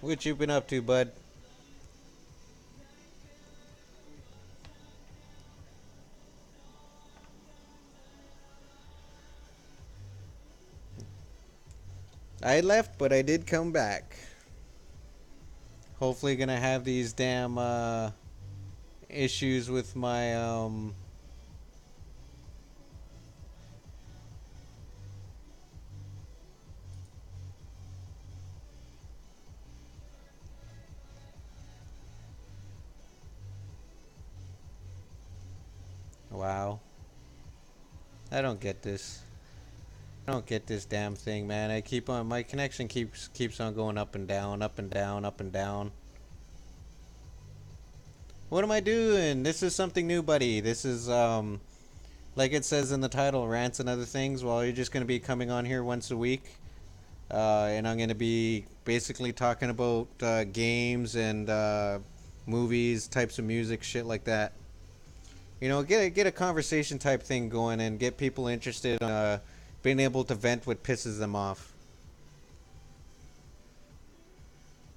What you been up to, bud? I left, but I did come back. Hopefully gonna have these damn issues with my wow. I don't get this. I don't get this damn thing, man. My connection keeps on going up and down, up and down, up and down. What am I doing? This is something new, buddy. This is like it says in the title, Rants and Other Things. Well, you're just gonna be coming on here once a week. And I'm gonna be basically talking about games and movies, types of music, shit like that. Get a conversation type thing going and get people interested in being able to vent what pisses them off.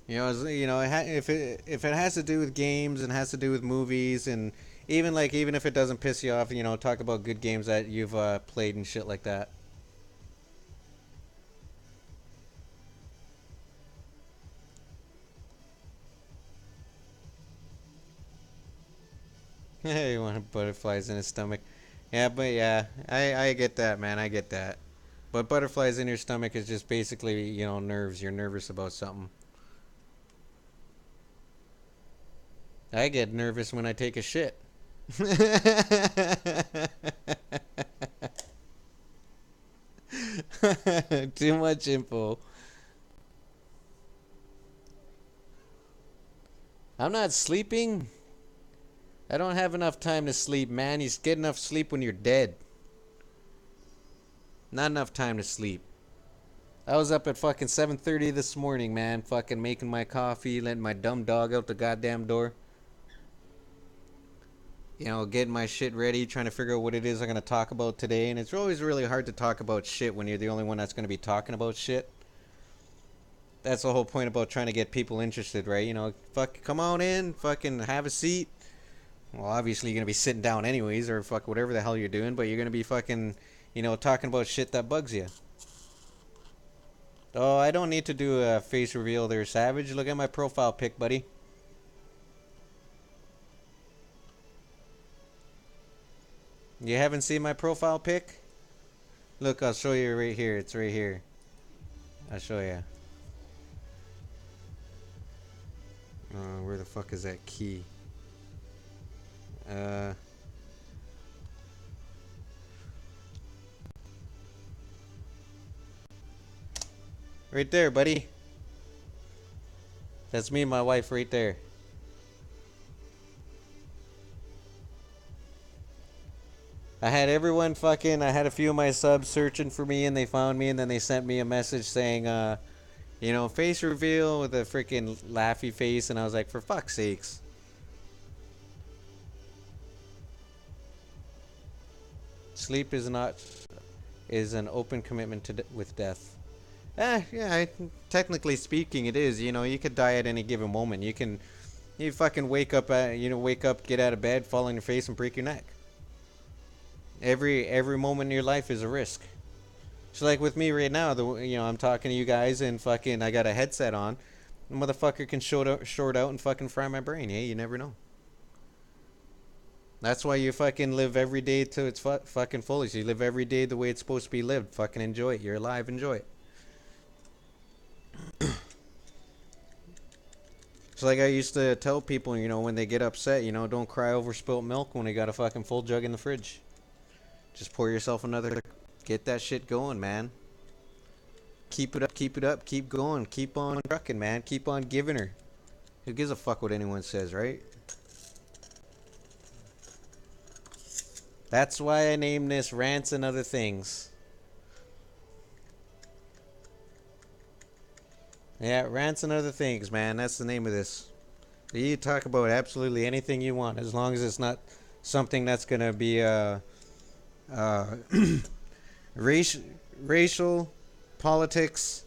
If it has to do with games and has to do with movies and even if it doesn't piss you off, talk about good games that you've played and shit like that. He wanted butterflies in his stomach. Yeah, but yeah, I get that, man. I get that. But butterflies in your stomach is just basically, nerves. You're nervous about something. I get nervous when I take a shit. Too much info. I'm not sleeping. I don't have enough time to sleep, man. You get enough sleep when you're dead. Not enough time to sleep. I was up at fucking 7:30 this morning, man. Fucking making my coffee, letting my dumb dog out the goddamn door. Getting my shit ready, trying to figure out what it is I'm gonna talk about today. And it's always really hard to talk about shit when you're the only one that's gonna be talking about shit. That's the whole point about trying to get people interested, right? Fuck, come on in, fucking have a seat. Well, obviously you're gonna be sitting down anyways, or fuck whatever the hell you're doing, but you're gonna be fucking, talking about shit that bugs you. Oh, I don't need to do a face reveal there, Savage. Look at my profile pic, buddy. You haven't seen my profile pic? Look, I'll show you right here. It's right here. I'll show you. Where the fuck is that key? Right there, buddy. That's me and my wife right there. I had everyone fucking, I had a few of my subs searching for me and they found me and then they sent me a message saying, face reveal with a freaking laughy face, and I was like, for fuck's sakes. Sleep is an open commitment with death. Yeah, technically speaking, it is. You could die at any given moment. You fucking wake up, get out of bed, fall on your face, and break your neck. Every moment in your life is a risk. So like with me right now, I'm talking to you guys and fucking I got a headset on. The motherfucker can short out and fucking fry my brain. Yeah, you never know. That's why you fucking live every day to its fucking fullest. You live every day the way it's supposed to be lived. Fucking enjoy it. You're alive. Enjoy it. It's like I used to tell people, when they get upset, don't cry over spilt milk when they got a fucking full jug in the fridge. Just pour yourself another. Get that shit going, man. Keep it up, keep going, keep on trucking, man. Keep on giving her. Who gives a fuck what anyone says, right? That's why I named this Rants and Other Things. Yeah, Rants and Other Things, man. That's the name of this. You talk about absolutely anything you want, as long as it's not something that's gonna be racial, politics,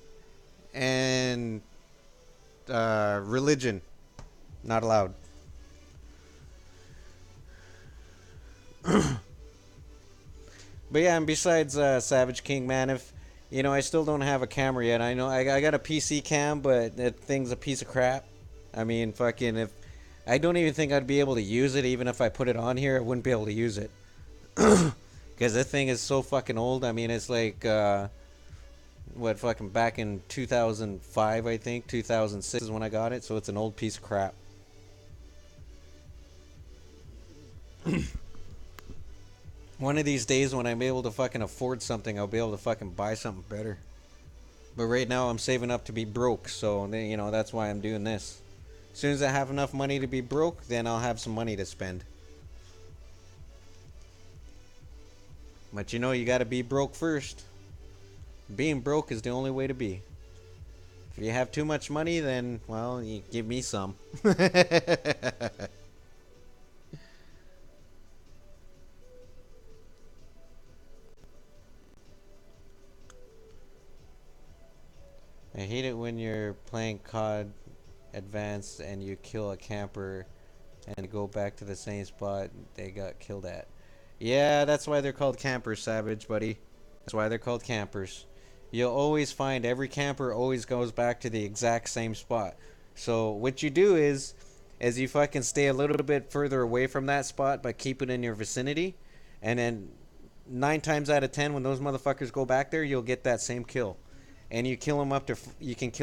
and religion. Not allowed. But yeah, and besides Savage King, man, if I still don't have a camera yet. I know I got a PC cam, but that thing's a piece of crap. I mean, fucking, if I don't even think I'd be able to use it, even if I put it on here, I wouldn't be able to use it. Because that thing is so fucking old. I mean, it's like, fucking back in 2005, I think. 2006 is when I got it, so it's an old piece of crap. One of these days when I'm able to fucking afford something, I'll be able to fucking buy something better. But right now I'm saving up to be broke, so that's why I'm doing this. As soon as I have enough money to be broke, then I'll have some money to spend. But you gotta be broke first. Being broke is the only way to be. If you have too much money, then, well, you give me some. I hate it when you're playing COD Advanced and you kill a camper and go back to the same spot they got killed at. Yeah, that's why they're called campers, Savage, buddy. That's why they're called campers. You'll always find every camper always goes back to the exact same spot. So what you do is is you fucking stay a little bit further away from that spot, but keep it in your vicinity, and then 9 times out of 10, when those motherfuckers go back there, you'll get that same kill, and you can kill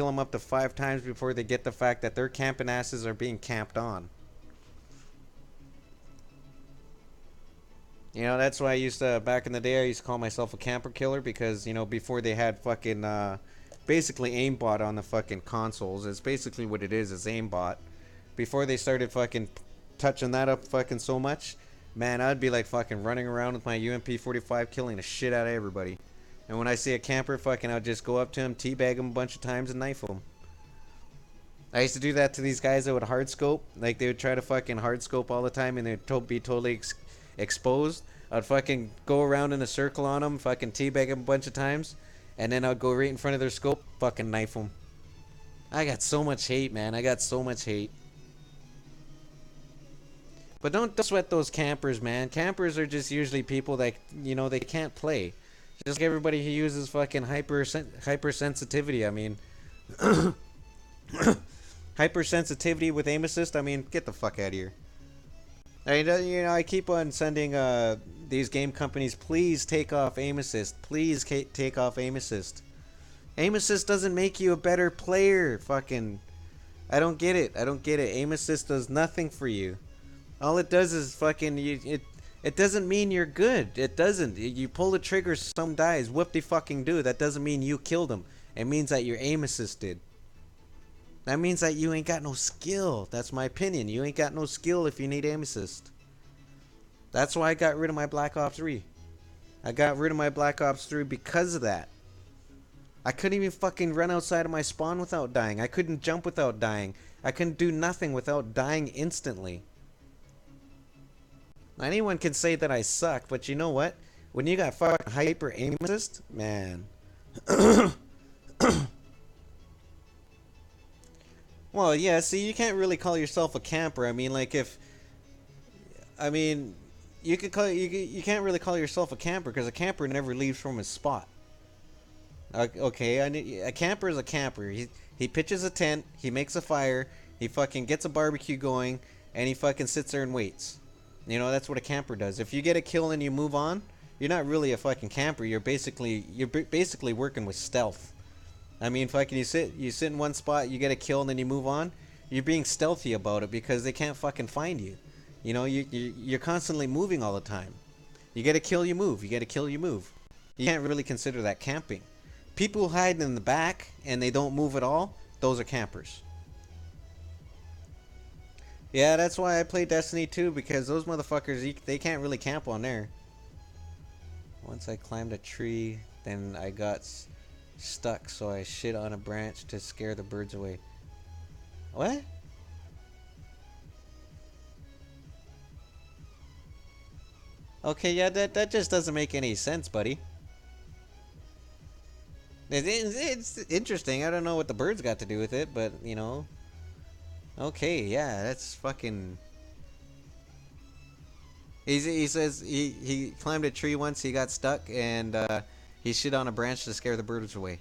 them up to 5 times before they get the fact that their camping asses are being camped on. You know, that's why I used to, back in the day, I used to call myself a camper killer because, you know, before they had fucking, basically aimbot on the fucking consoles. It's basically what it is aimbot. Before they started fucking touching that up fucking so much, man, I'd be like fucking running around with my UMP-45 killing the shit out of everybody. And when I see a camper, fucking, I'd just go up to him, teabag him a bunch of times, and knife him. I used to do that to these guys that would hard scope. Like, they would try to fucking hard scope all the time, and they'd be totally exposed. I'd fucking go around in a circle on them, fucking teabag them a bunch of times, and then I'd go right in front of their scope, fucking knife them. I got so much hate, man. I got so much hate. But don't sweat those campers, man. Campers are just usually people that, you know, they can't play. Just like everybody who uses fucking hypersensitivity. I mean, hypersensitivity with aim assist. I mean, get the fuck out of here. I you know, I keep on sending these game companies, please take off aim assist. Please take off aim assist. Aim assist doesn't make you a better player. Fucking, I don't get it. I don't get it. Aim assist does nothing for you. All it does is fucking it doesn't mean you're good. It doesn't. You pull the trigger, some dies. Whoop de fucking do. That doesn't mean you killed him. It means that your aim assisted. That means that you ain't got no skill. That's my opinion. You ain't got no skill if you need aim assist. That's why I got rid of my Black Ops 3. I got rid of my Black Ops 3 because of that. I couldn't even fucking run outside of my spawn without dying. I couldn't jump without dying. I couldn't do nothing without dying instantly. Anyone can say that I suck, but you know what? When you got fucking hyper aim assist, man. Well, yeah, see, you can't really call yourself a camper. I mean, like, you could call you can't really call yourself a camper because a camper never leaves from his spot. Okay, a camper is a camper. He pitches a tent, he makes a fire, he fucking gets a barbecue going, and he fucking sits there and waits. You know, that's what a camper does. If you get a kill and you move on, you're not really a fucking camper. You're basically working with stealth. I mean, fucking you sit in one spot, you get a kill, and then you move on. You're being stealthy about it because they can't fucking find you. You know, you're constantly moving all the time. You get a kill, you move. You get a kill, you move. You can't really consider that camping. People who hide in the back and they don't move at all, those are campers. Yeah, that's why I play Destiny 2, because those motherfuckers, they can't really camp on there. Once I climbed a tree, then I got stuck, so I shit on a branch to scare the birds away. What? Okay, yeah, that just doesn't make any sense, buddy. It's interesting. I don't know what the birds got to do with it, but, you know. Okay, yeah, that's fucking... He says he climbed a tree once, he got stuck, and he shit on a branch to scare the birds away.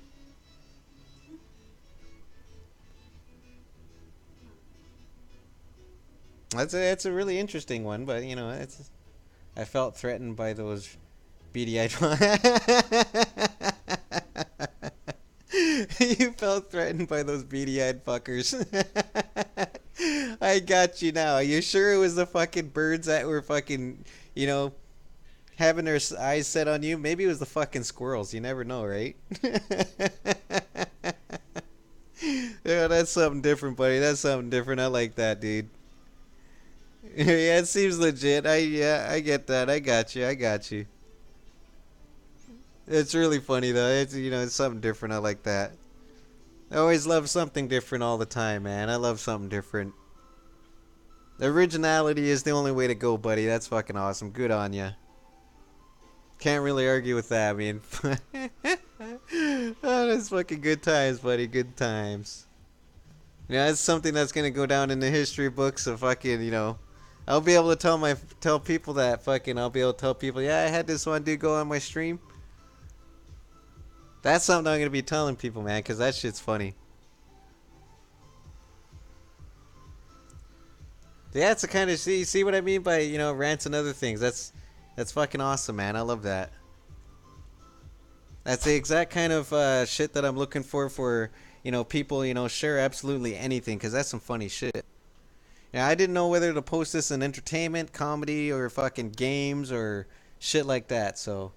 That's a really interesting one, but, you know, I felt threatened by those beady-eyed... You felt threatened by those beady-eyed fuckers. I got you now. Are you sure it was the fucking birds that were fucking, you know, having their eyes set on you? Maybe it was the fucking squirrels. You never know, right? Yeah, that's something different, buddy. That's something different. I like that, dude. Yeah, it seems legit. I get that. I got you. I got you. It's really funny though. It's, you know, it's something different. I like that. I always love something different all the time, man. I love something different. Originality is the only way to go, buddy. That's fucking awesome. Good on ya. Can't really argue with that. I mean, oh, that's fucking good times, buddy. Good times. Yeah, that's something that's gonna go down in the history books of fucking, you know. I'll be able to tell people that fucking. I'll be able to tell people, yeah, I had this one dude go on my stream. That's something I'm gonna be telling people, man, because that shit's funny. Yeah, it's a kind of see what I mean by rants and other things. That's fucking awesome, man. I love that. That's the exact kind of shit that I'm looking for people share absolutely anything because that's some funny shit. Yeah, I didn't know whether to post this in entertainment, comedy, or fucking games or shit like that. So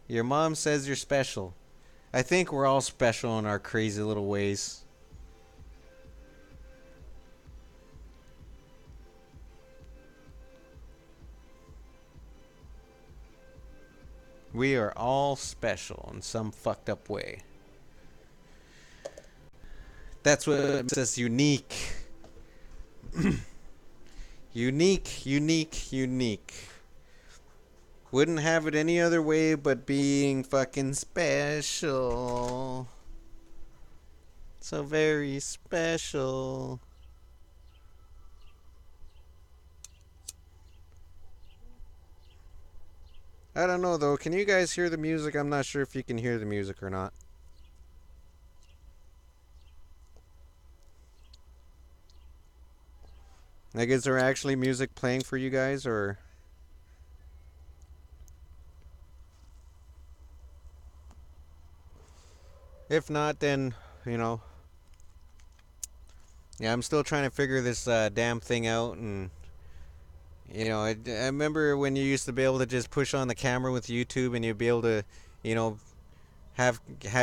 your mom says you're special. I think we're all special in our crazy little ways. We are all special in some fucked up way. That's what makes us unique. Unique, unique, unique. Wouldn't have it any other way but being fucking special. So very special. I don't know though. Can you guys hear the music? I'm not sure if you can hear the music or not. Like, is there actually music playing for you guys, or if not, then you know, yeah, I'm still trying to figure this damn thing out, and I remember when you used to be able to just push on the camera with YouTube, and you'd be able to, you know, have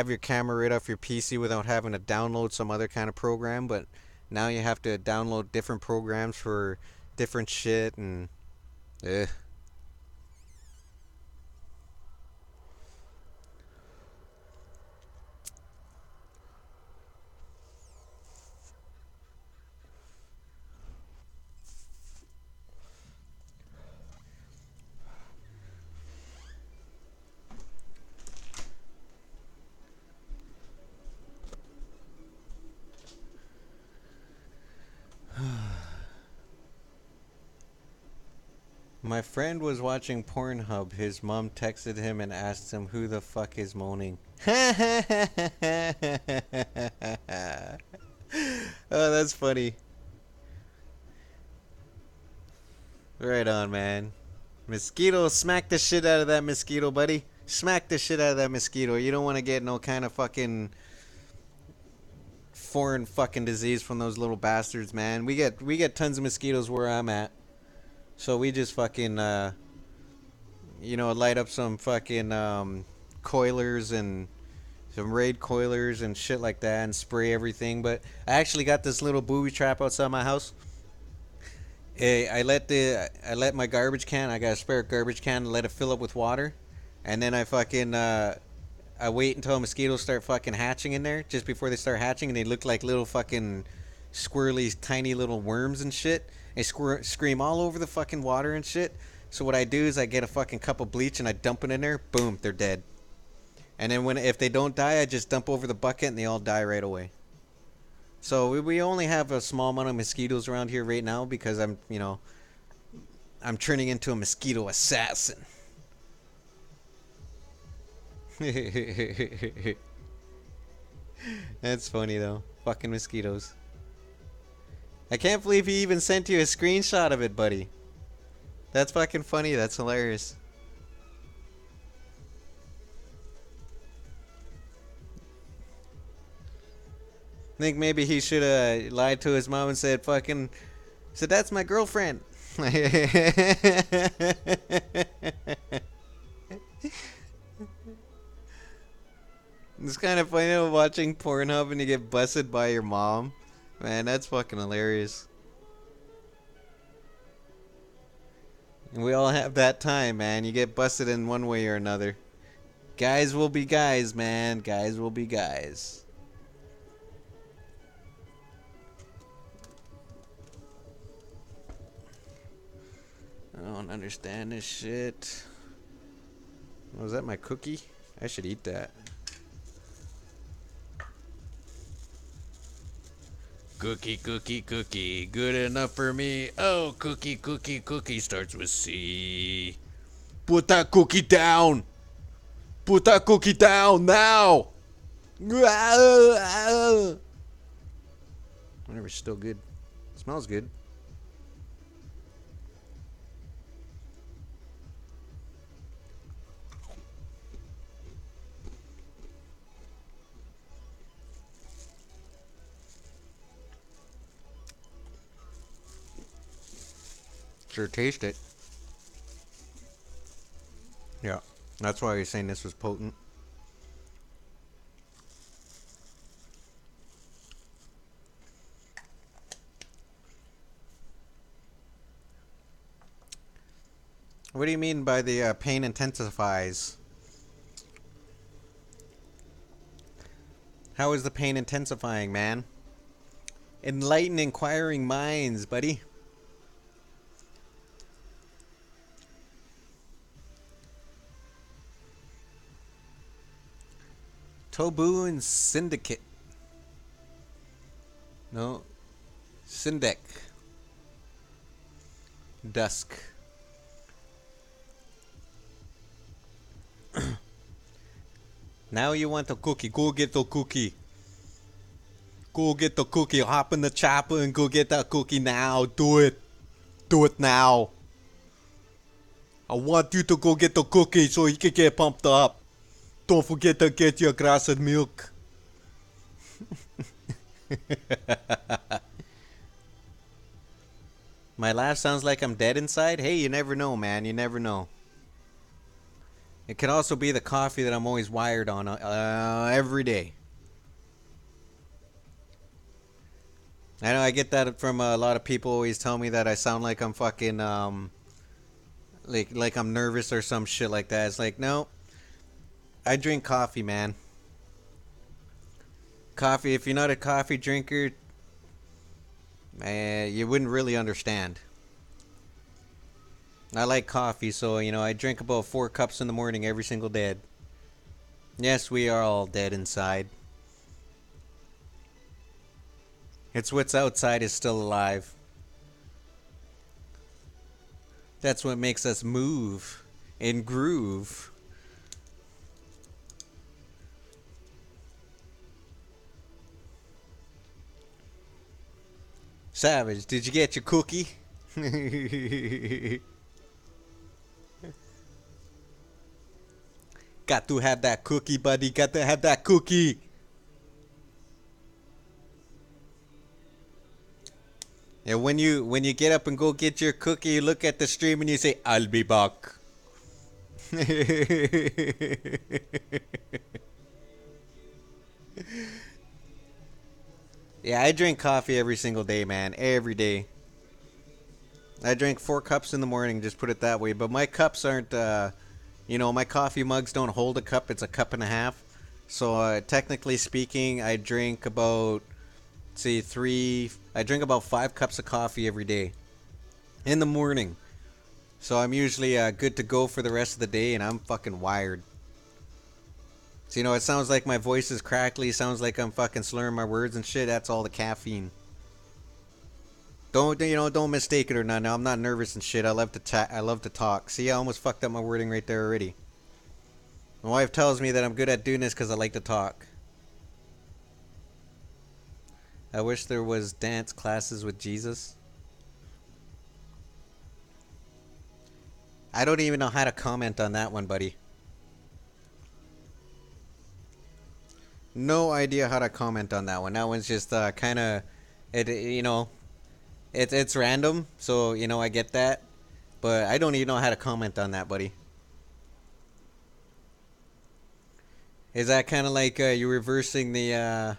your camera right off your PC without having to download some other kind of program, but now you have to download different programs for different shit and eh. My friend was watching Pornhub. His mom texted him and asked him who the fuck is moaning. Oh, that's funny. Right on, man. Mosquito, smack the shit out of that mosquito, buddy. Smack the shit out of that mosquito. You don't want to get no kind of fucking foreign fucking disease from those little bastards, man. We get tons of mosquitoes where I'm at. So we just fucking light up some fucking coilers and some raid coilers and shit like that and spray everything. But I actually got this little booby trap outside my house. I let my garbage can. I got a spare garbage can. Let it fill up with water, and then I wait until mosquitoes start fucking hatching in there. Just before they start hatching, and they look like little fucking squirrely, tiny little worms and shit. They scream all over the fucking water and shit. So what I do is I get a fucking cup of bleach and I dump it in there. Boom, they're dead. And then if they don't die, I just dump over the bucket and they all die right away. So we only have a small amount of mosquitoes around here right now because I'm turning into a mosquito assassin. That's funny though. Fucking mosquitoes. I can't believe he even sent you a screenshot of it, buddy. That's fucking funny. That's hilarious. I think maybe he should have lied to his mom and said that's my girlfriend. It's kind of funny watching Pornhub and you get busted by your mom. Man, that's fucking hilarious. And we all have that time, man. You get busted in one way or another. Guys will be guys, man. Guys will be guys. I don't understand this shit. Was that my cookie? I should eat that. Cookie, cookie, cookie, good enough for me. Oh, cookie, cookie, cookie starts with C. Put that cookie down. Put that cookie down now. Whatever, still good. Smells good. Sure taste it. Yeah. That's why you're saying this was potent. What do you mean by the pain intensifies? How is the pain intensifying, man? Enlighten inquiring minds, buddy. Tobu and Syndicate. No. Syndec. Dusk. Now you want a cookie. Go get the cookie. Go get the cookie. Hop in the chopper and go get that cookie now. Do it. Do it now. I want you to go get the cookie so you can get pumped up. Don't forget to get your grass and milk. My laugh sounds like I'm dead inside? Hey, you never know, man. You never know. It could also be the coffee that I'm always wired on every day. I know I get that from a lot of people always tell me that I sound like I'm fucking like I'm nervous or some shit like that. It's like, no. I drink coffee, man. Coffee, if you're not a coffee drinker, you wouldn't really understand. I like coffee, so, I drink about 4 cups in the morning every single day. Yes, we are all dead inside. It's what's outside is still alive. That's what makes us move and groove. Savage, did you get your cookie? Got to have that cookie, buddy. Got to have that cookie. And when you get up and go get your cookie, you look at the stream and you say, "I'll be back." Yeah, I drink coffee every single day, man. Every day. I drink 4 cups in the morning, just put it that way. But my cups aren't, my coffee mugs don't hold a cup. It's a cup and a half. So, technically speaking, I drink about, I drink about 5 cups of coffee every day. In the morning. So I'm usually good to go for the rest of the day, and I'm fucking wired. So, it sounds like my voice is crackly. Sounds like I'm fucking slurring my words and shit. That's all the caffeine. Don't mistake it or not. No, I'm not nervous and shit. I love to talk. See, I almost fucked up my wording right there already. My wife tells me that I'm good at doing this because I like to talk. I wish there was dance classes with Jesus. I don't even know how to comment on that one, buddy. No idea how to comment on that one. That one's just kind of, it's random. So I get that, but I don't even know how to comment on that, buddy. Is that kind of like you reversing the?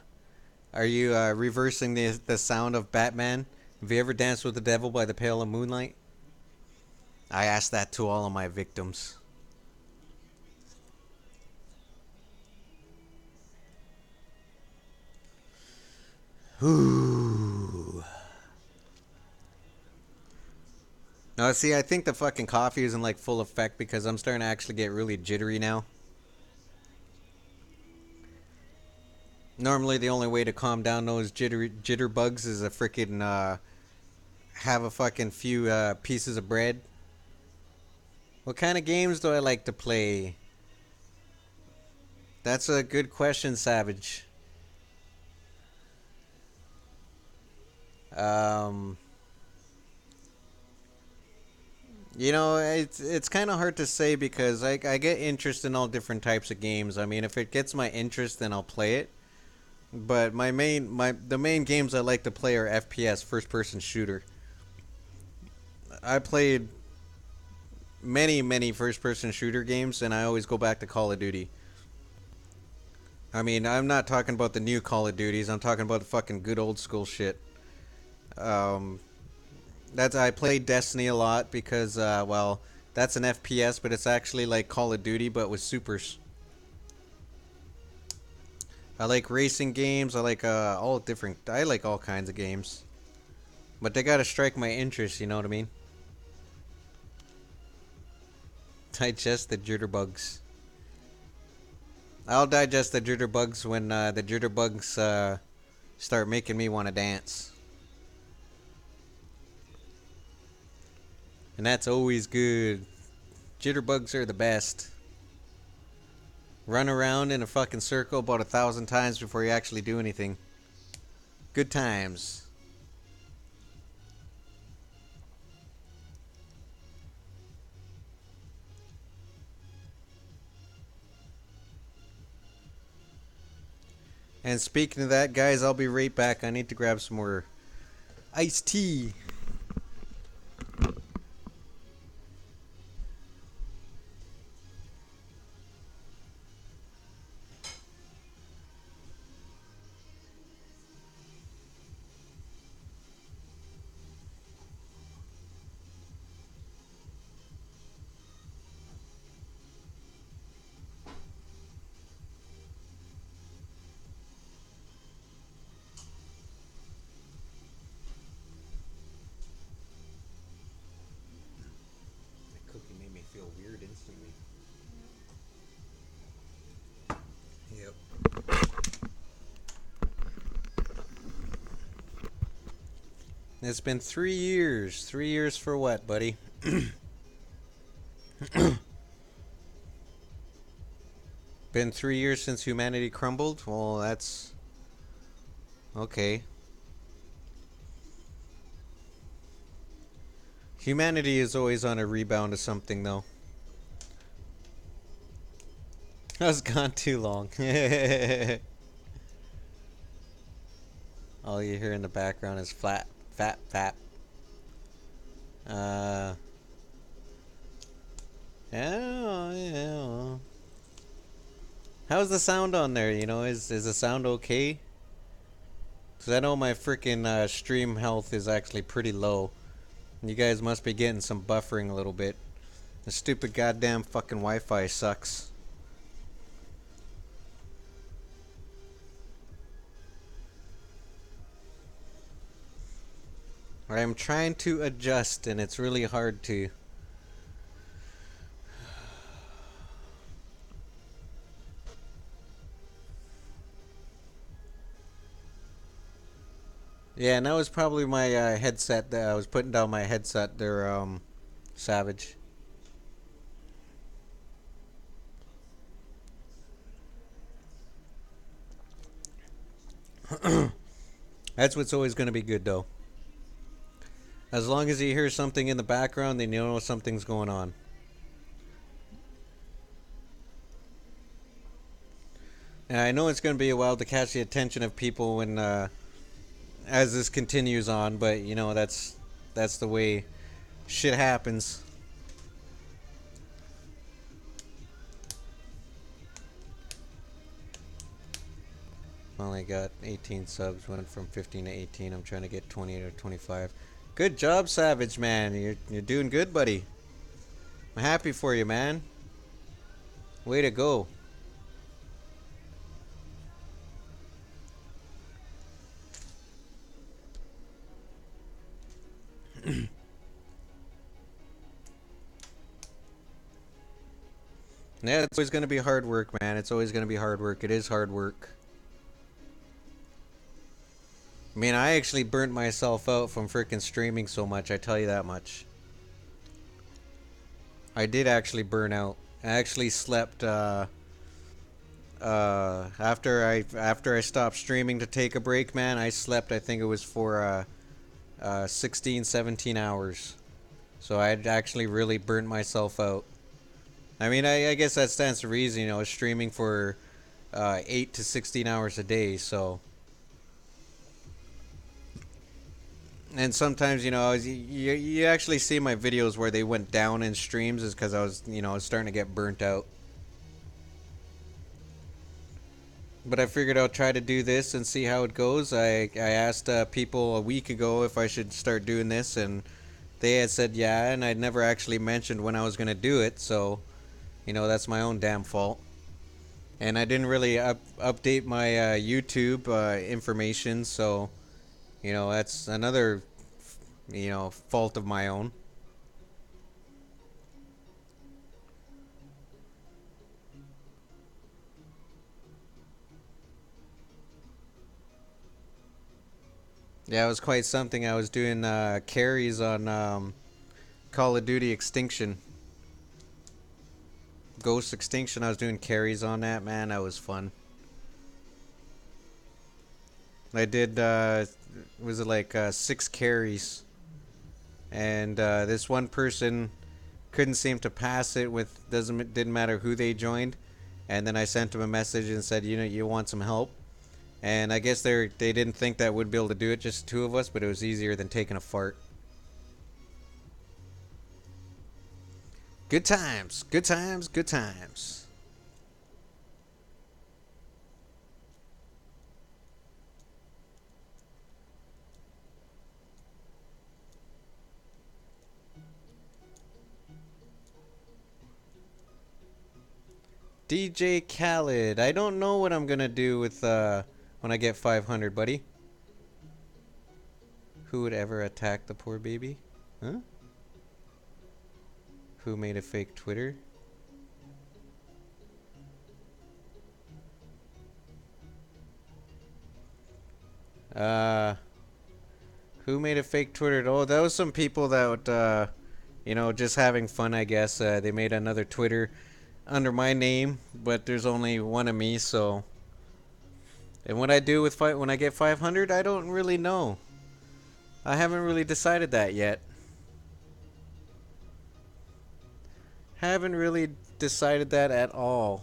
Are you reversing the sound of Batman? Have you ever danced with the devil by the pale of moonlight? I ask that to all of my victims. Ooh. No, see, I think the fucking coffee is in like full effect because I'm starting to actually get really jittery now. Normally, the only way to calm down those jitterbugs is a freaking have a fucking few pieces of bread. What kind of games do I like to play? That's a good question, Savage. Um, it's kind of hard to say because I get interest in all different types of games. I mean, if it gets my interest, then I'll play it. But the main games I like to play are FPS, first person shooter. I played many first person shooter games, and I always go back to Call of Duty. I mean, I'm not talking about the new Call of Duties. I'm talking about the fucking good old school shit. Um, that's I played Destiny a lot because, well, that's an FPS, but it's actually like Call of Duty but with supers. I like racing games. I like all different. I like all kinds of games, but they gotta strike my interest. You know what I mean? Digest the jitterbugs. I'll digest the jitterbugs when the jitterbugs start making me want to dance, and that's always good. Jitterbugs are the best. Run around in a fucking circle about 1,000 times before you actually do anything. Good times. And speaking of that, guys, I'll be right back. I need to grab some more iced tea. That cookie made me feel weird instantly. Yep. It's been 3 years. 3 years for what, buddy? Been 3 years since humanity crumbled? Well, that's okay. Humanity is always on a rebound to something, though. That's gone too long. All you hear in the background is flat, fat, fat. Uh, yeah. How's the sound on there? Is the sound okay? Cause I know my freaking stream health is actually pretty low. You guys must be getting some buffering a little bit. The stupid goddamn fucking Wi-Fi sucks. I am trying to adjust, and it's really hard to. Yeah, and that was probably my headset. That I was putting down my headset there, Savage. That's what's always going to be good, though. As long as you hear something in the background, then you know something's going on. And I know it's going to be a while to catch the attention of people when, as this continues on, but that's the way shit happens. Only got 18 subs, went from 15 to 18. I'm trying to get 20 to 25. Good job, Savage man. You're doing good, buddy. I'm happy for you, man. Way to go. Yeah, it's always going to be hard work, man. It's always going to be hard work. It is hard work. I mean, I actually burnt myself out from freaking streaming so much, I tell you that much. I did actually burn out. I actually slept after I stopped streaming to take a break, man. I slept, I think it was for 16, 17 hours. So I'd actually really burnt myself out. I mean, I guess that stands to reason, streaming for 8 to 16 hours a day. So, and sometimes, you actually see my videos where they went down in streams is because I was starting to get burnt out. But I figured I'll try to do this and see how it goes. I asked people a week ago if I should start doing this, and they had said yeah, and I'd never actually mentioned when I was going to do it, so, that's my own damn fault. And I didn't really update my YouTube information, so, that's another, fault of my own. Yeah, it was quite something. I was doing carries on Call of Duty Extinction. Ghost Extinction, I was doing carries on that, man. That was fun. I did, was it like 6 carries? And this one person couldn't seem to pass it with, didn't matter who they joined. And then I sent him a message and said, you want some help? And I guess they didn't think that we'd be able to do it, just two of us, but it was easier than taking a fart. Good times, good times, good times. DJ Khaled, I don't know what I'm gonna do with when I get 500, buddy. Who would ever attack the poor baby? Huh? Who made a fake Twitter? Uh, who made a fake Twitter? Oh, that was some people that would, just having fun, I guess. They made another Twitter under my name, but there's only one of me, so. And what I do with when I get 500, I don't really know. I haven't really decided that yet. Haven't really decided that at all.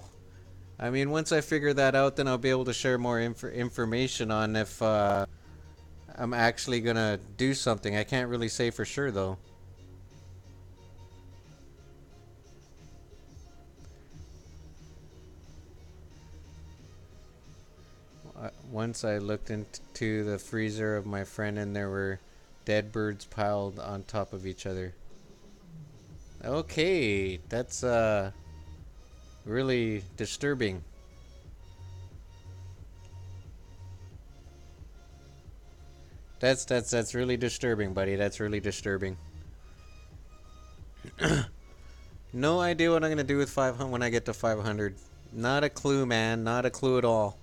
I mean, once I figure that out, then I'll be able to share more information on if I'm actually gonna do something. I can't really say for sure though. Once I looked into the freezer of my friend and there were dead birds piled on top of each other. Okay, that's really disturbing. That's really disturbing, buddy. That's really disturbing. No idea what I'm gonna do with 500 when I get to 500. Not a clue, man. Not a clue at all.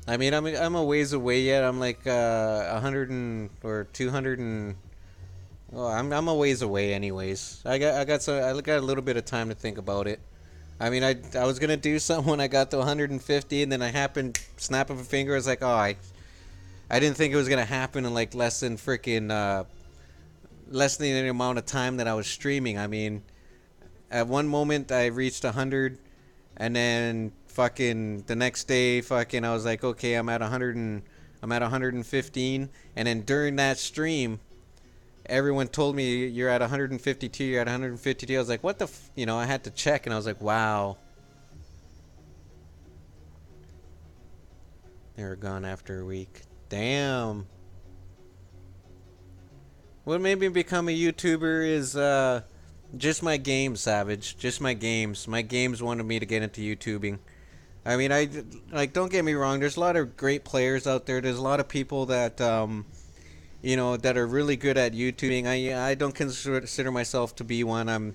I mean, I'm a ways away yet. I'm like 100 or 200 and. Well, I'm a ways away, anyways. I got a little bit of time to think about it. I mean, I was gonna do something when I got to 150, and then I happened snap of a finger. I was like, oh, I didn't think it was gonna happen in like less than freaking less than the amount of time that I was streaming. I mean, at one moment I reached 100, and then fucking the next day, fucking I was like, okay, I'm at 115, and then during that stream, everyone told me you're at 152, you're at 152. I was like, what the, I had to check, and I was like, wow. They were gone after a week. Damn. What made me become a YouTuber is just my games, Savage. Just my games. My games wanted me to get into YouTubing. I mean, don't get me wrong. There's a lot of great players out there. There's a lot of people that that are really good at YouTubing. I don't consider myself to be one.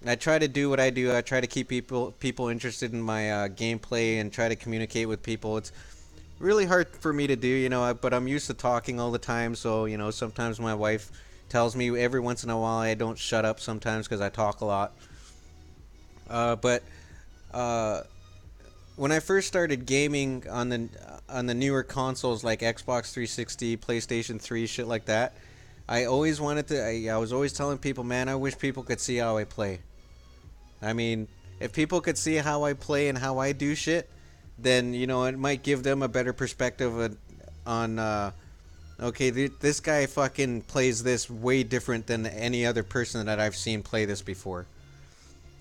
I try to do what I do. I try to keep people interested in my gameplay and try to communicate with people. It's really hard for me to do, but I'm used to talking all the time. So sometimes my wife tells me every once in a while I don't shut up sometimes because I talk a lot. But when I first started gaming on the newer consoles like Xbox 360, PlayStation 3, shit like that, I always wanted to. I was always telling people, man, I wish people could see how I play. I mean, if people could see how I play and how I do shit, then it might give them a better perspective on. Okay, this guy fucking plays this way different than any other person that I've seen play this before.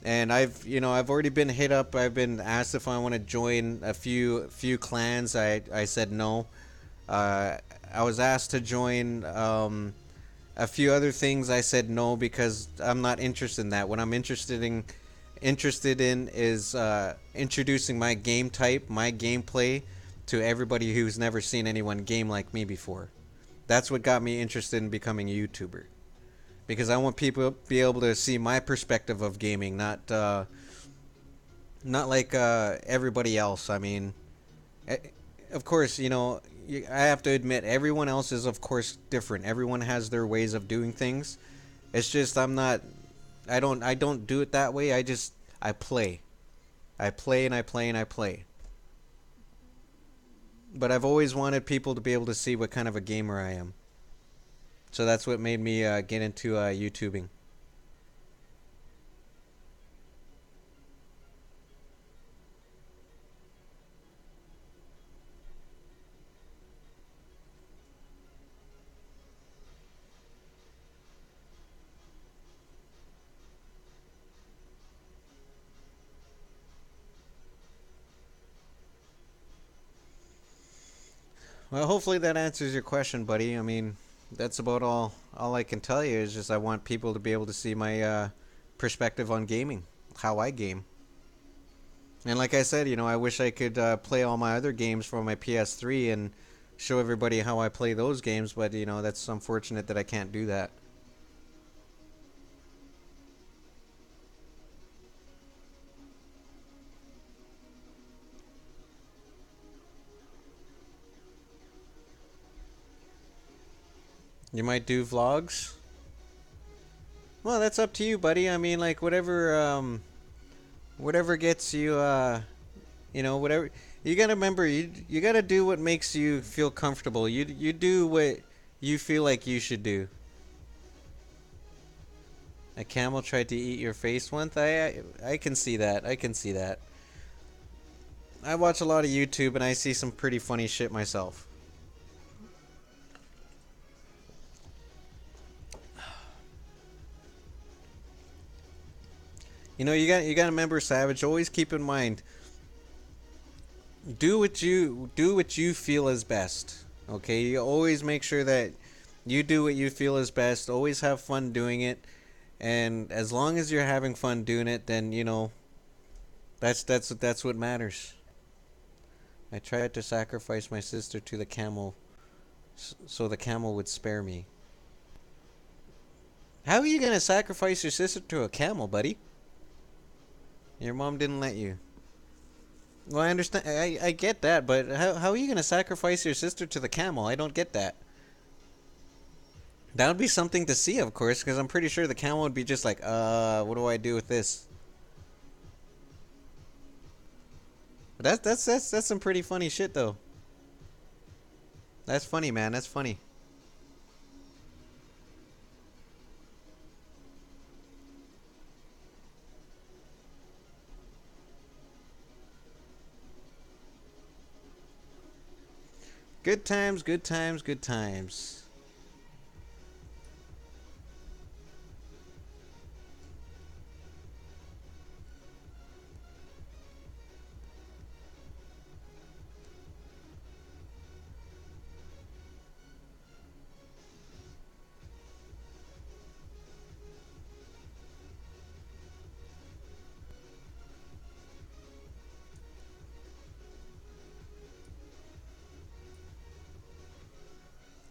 And I've already been hit up. I've been asked if I want to join a few clans. I said no. I was asked to join a few other things. I said no because I'm not interested in that. What I'm interested in is introducing my game type, my gameplay to everybody who's never seen anyone game like me before. That's what got me interested in becoming a YouTuber, because I want people to be able to see my perspective of gaming, not like everybody else. I mean, eh, of course, I have to admit everyone else is of course different. Everyone has their ways of doing things. It's just I'm not. I don't do it that way. I play. I play and I play and I play. But I've always wanted people to be able to see what kind of a gamer I am. So that's what made me get into YouTubing. Well, hopefully that answers your question, buddy. I mean, that's about all I can tell you is just I want people to be able to see my perspective on gaming, how I game. And like I said, I wish I could play all my other games from my PS3 and show everybody how I play those games, but that's unfortunate that I can't do that. You might do vlogs. Well, that's up to you, buddy. I mean, like whatever gets you whatever. You got to remember, you got to do what makes you feel comfortable. You do what you feel like you should do. A camel tried to eat your face once. I can see that. I can see that. I watch a lot of YouTube and I see some pretty funny shit myself. You got to remember, Savage. Always keep in mind, do what you feel is best. Okay, you always make sure that you do what you feel is best. Always have fun doing it, and as long as you're having fun doing it, then that's what matters. I tried to sacrifice my sister to the camel, so the camel would spare me. How are you gonna sacrifice your sister to a camel, buddy? Your mom didn't let you. Well, I understand. I get that, but how are you gonna sacrifice your sister to the camel? I don't get that. That would be something to see, of course, because I'm pretty sure the camel would be just like, what do I do with this? But that's some pretty funny shit, though. That's funny, man. That's funny. Good times, good times, good times.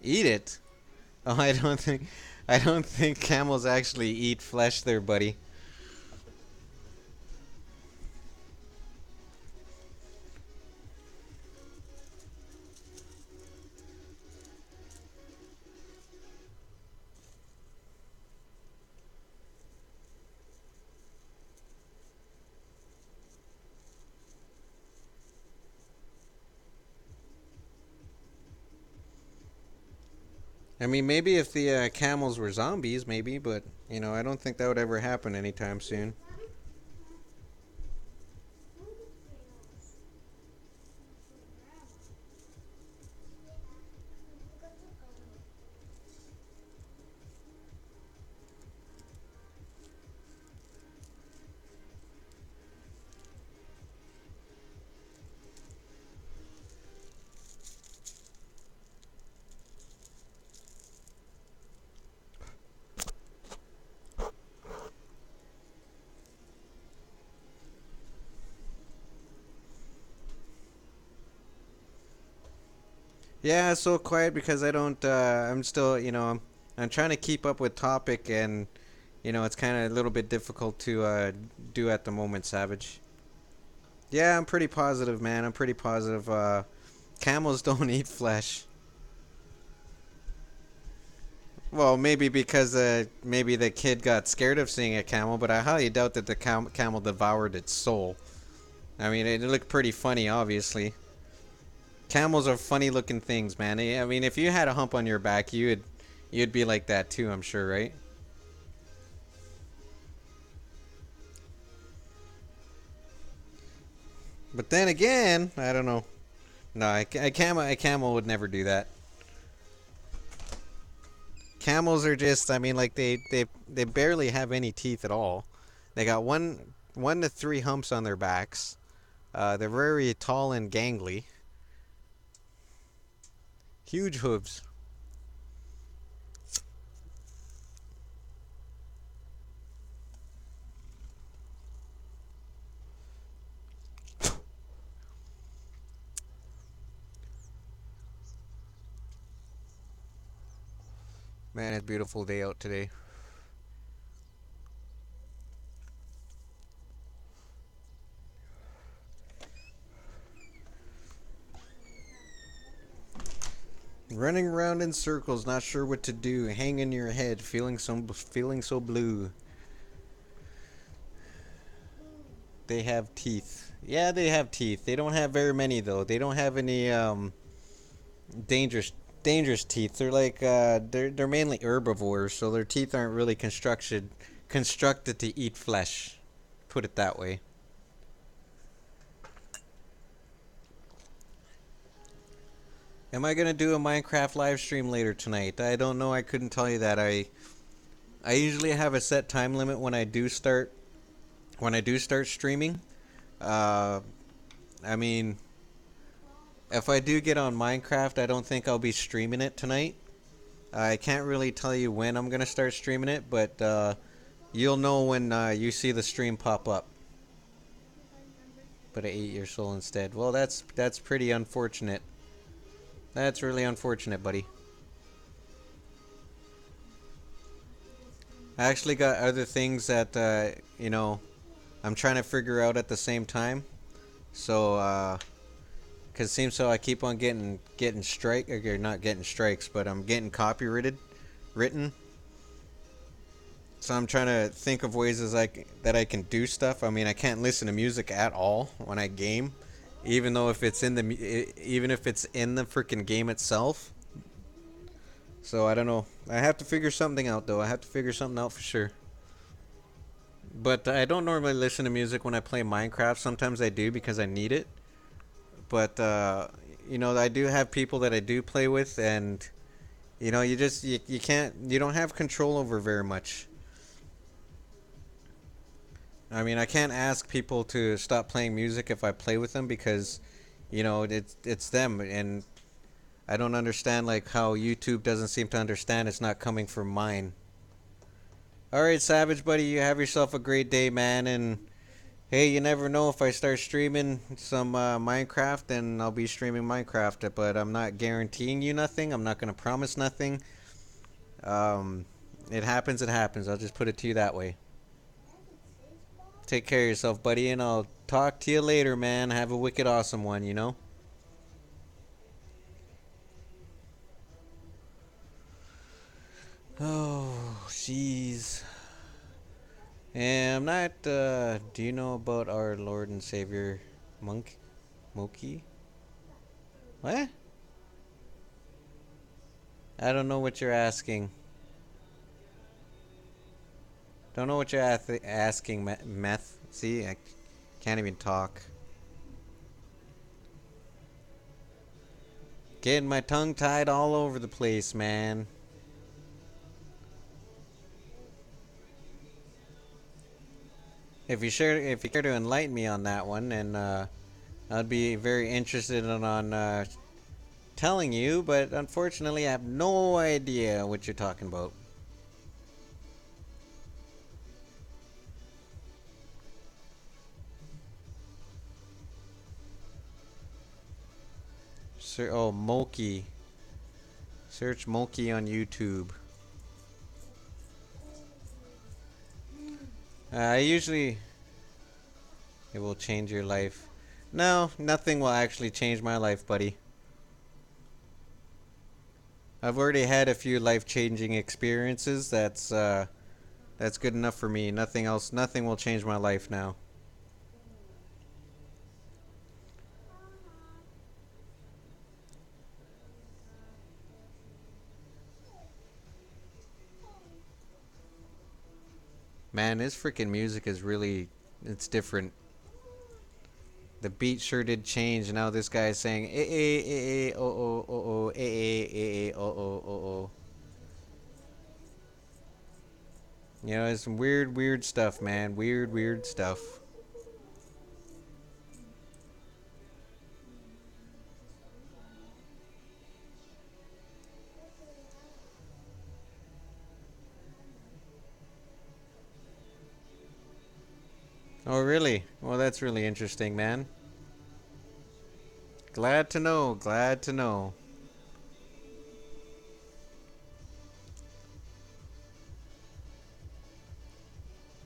Eat it. Oh, I don't think camels actually eat flesh there, buddy. I mean, maybe if the camels were zombies, maybe, but I don't think that would ever happen anytime soon. Yeah, it's so quiet because I don't. I'm still, I'm trying to keep up with topic, and it's kind of a little bit difficult to do at the moment, Savage. Yeah, I'm pretty positive, man. I'm pretty positive. Camels don't eat flesh. Well, maybe because maybe the kid got scared of seeing a camel, but I highly doubt that the camel devoured its soul. I mean, it looked pretty funny, obviously. Camels are funny looking things, man. I mean, if you had a hump on your back, you'd be like that too, I'm sure, right? But then again, I don't know. No, a camel would never do that. Camels are just, I mean, like they barely have any teeth at all. They got one to three humps on their backs. They're very tall and gangly. Huge hooves. Man, it's a beautiful day out today. Running around in circles, not sure what to do, hanging your head, feeling so blue. They have teeth. Yeah, they have teeth. They don't have very many though. They don't have any dangerous dangerous teeth. They're like they're mainly herbivores, so their teeth aren't really constructed to eat flesh. Put it that way. Am I gonna do a Minecraft live stream later tonight? I don't know. I couldn't tell you that. I usually have a set time limit when I do start streaming. Uh, I mean, if I do get on Minecraft, I don't think I'll be streaming it tonight. I can't really tell you when I'm gonna start streaming it, but you'll know when you see the stream pop up. But I ate your soul instead. Well, that's pretty unfortunate. That's really unfortunate, buddy. I actually got other things that I'm trying to figure out at the same time. So, cause it seems so I keep on getting strike or not getting strikes, but I'm getting copyrighted, written. So I'm trying to think of ways that I can do stuff. I mean, I can't listen to music at all when I game, even though if it's in even if it's in the freaking game itself. So I don't know. I have to figure something out though. I have to figure something out for sure. But I don't normally listen to music when I play Minecraft. Sometimes I do because I need it. But I do have people that I do play with, and you can't you don't have control over very much. I mean, I can't ask people to stop playing music if I play with them because it's them, and I don't understand like how YouTube doesn't seem to understand it's not coming from mine. All right, Savage buddy, you have yourself a great day, man, and hey, you never know if I start streaming some Minecraft, then I'll be streaming Minecraft, but I'm not guaranteeing you nothing. I'm not going to promise nothing. Um, it happens, it happens. I'll just put it to you that way. Take care of yourself, buddy, and I'll talk to you later, man. Have a wicked awesome one. Oh, jeez. And I'm not, do you know about our Lord and Savior, Moki? What? I don't know what you're asking. Don't know what you're asking, meth. See, I can't even talk. Getting my tongue tied all over the place, man. If you care to enlighten me on that one, and I'd be very interested in on telling you, but unfortunately, I have no idea what you're talking about. Sir, oh, Moki. Search Moki on YouTube. I usually it will change your life. No, nothing will actually change my life, buddy. I've already had a few life-changing experiences. That's good enough for me. Nothing else. Nothing will change my life now. Man, this freaking music is really, it's different. The beat sure did change. Now this guy is saying oh oh oh oh oh oh oh oh. You know, it's some weird stuff, man. Weird stuff. Oh, really? Well, that's really interesting, man. Glad to know. Glad to know.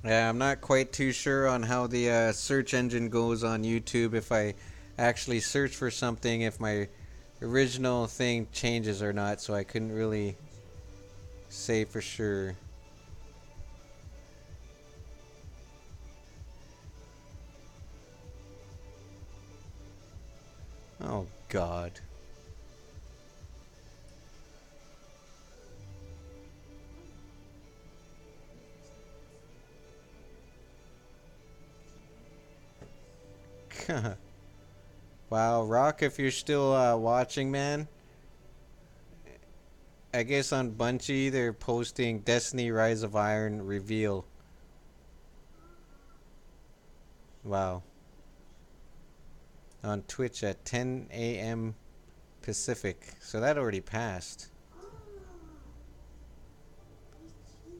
Yeah, I'm not quite too sure on how the search engine goes on YouTube. If I actually search for something, if my original thing changes or not, so I couldn't really say for sure. Oh, God. Wow, Rock, if you're still watching, man, I guess on Bungie they're posting Destiny Rise of Iron reveal. Wow. On Twitch at 10 a.m. Pacific. So that already passed.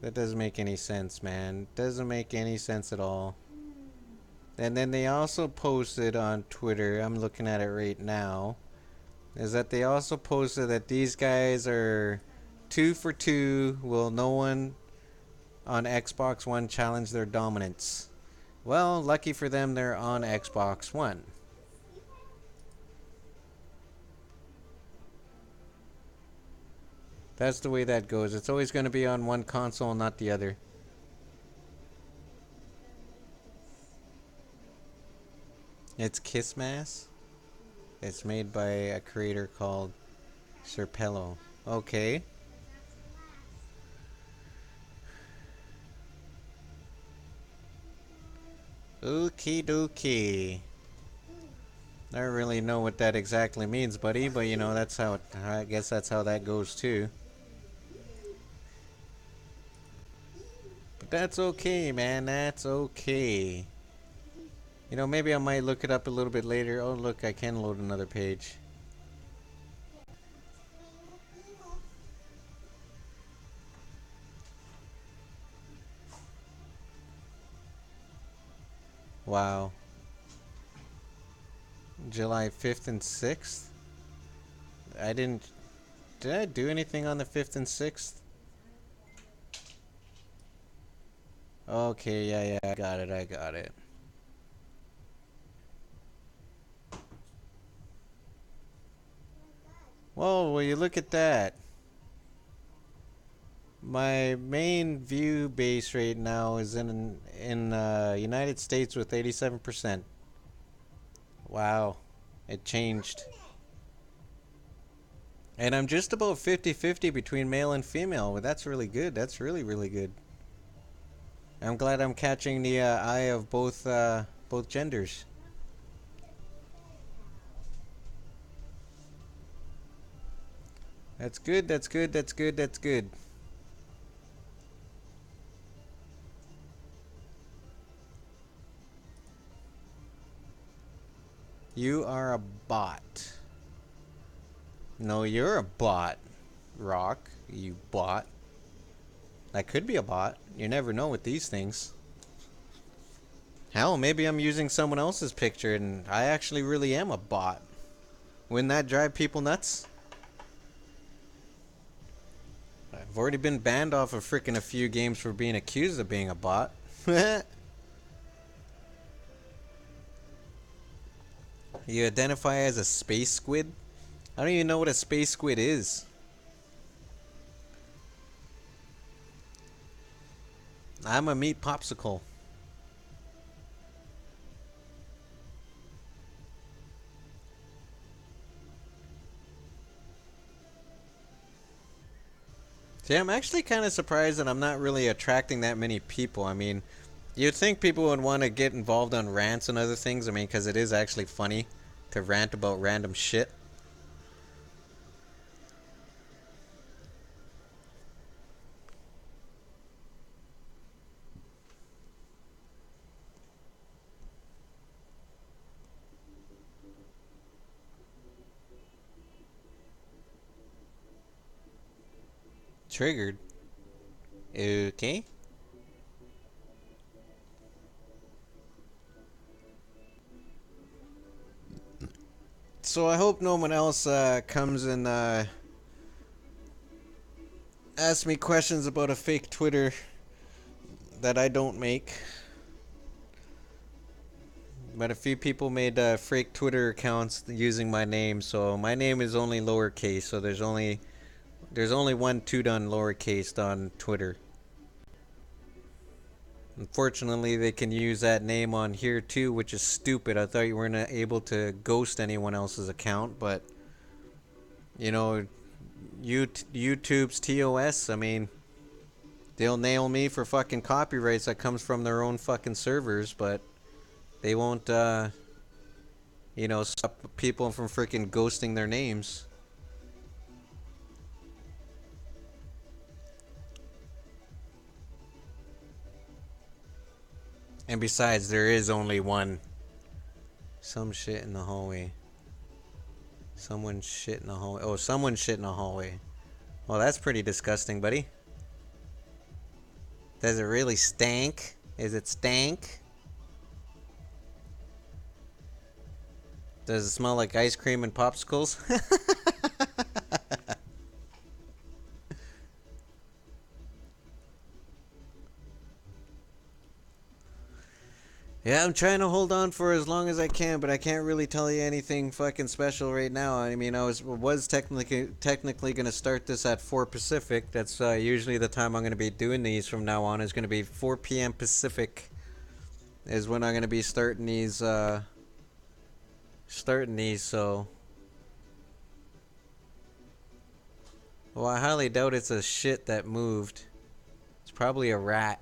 That doesn't make any sense, man. Doesn't make any sense at all. And then they also posted on Twitter, I'm looking at it right now, is that they also posted that these guys are 2 for 2. Will no one on Xbox One challenge their dominance? Well, lucky for them, they're on Xbox One. That's the way that goes. It's always going to be on one console, not the other. It's Kiss Mass. It's made by a creator called Serpello. Okay. Okie dokie. I don't really know what that exactly means, buddy, but you know, that's how it, I guess that's how that goes too. But that's okay, man. That's okay. You know, maybe I might look it up a little bit later. Oh, look, I can load another page. Wow. July 5th and 6th? I didn't... Did I do anything on the 5th and 6th? Okay, yeah, I got it, I got it. Whoa, will you look at that? My main view base right now is in United States with 87%. Wow, it changed. And I'm just about 50-50 between male and female. Well, that's really good. That's really, really good. I'm glad I'm catching the eye of both genders. That's good. That's good. That's good. That's good. You are a bot. No, you're a bot. Rock, you bot. That could be a bot. You never know with these things. Hell, maybe I'm using someone else's picture and I actually really am a bot. Wouldn't that drive people nuts? I've already been banned off of freaking a few games for being accused of being a bot. You identify as a space squid? I don't even know what a space squid is. I'm a meat popsicle. See, I'm actually kind of surprised that I'm not really attracting that many people. I mean, you'd think people would want to get involved on rants and other things. I mean, because it is actually funny to rant about random shit. Triggered. Okay. So I hope no one else comes and asks me questions about a fake Twitter that I don't make. But a few people made fake Twitter accounts using my name, so my name is only lowercase. So there's only one two done lowercase on Twitter. Unfortunately, they can use that name on here too, which is stupid. I thought you weren't able to ghost anyone else's account, but you know, YouTube's TOS. I mean, they'll nail me for fucking copyrights that comes from their own fucking servers, but they won't, stop people from freaking ghosting their names. And besides, there is only one. Some shit in the hallway. Someone shit in the hallway. Oh, someone shit in the hallway. Well, that's pretty disgusting, buddy. Does it really stank? Is it stank? Does it smell like ice cream and popsicles? Yeah, I'm trying to hold on for as long as I can, but I can't really tell you anything fucking special right now. I mean, I was technically gonna start this at 4 Pacific. That's usually the time I'm gonna be doing these from now on. Is gonna be 4 p.m. Pacific. Is when I'm gonna be starting these. So. Well, I highly doubt it's a shit that moved. It's probably a rat.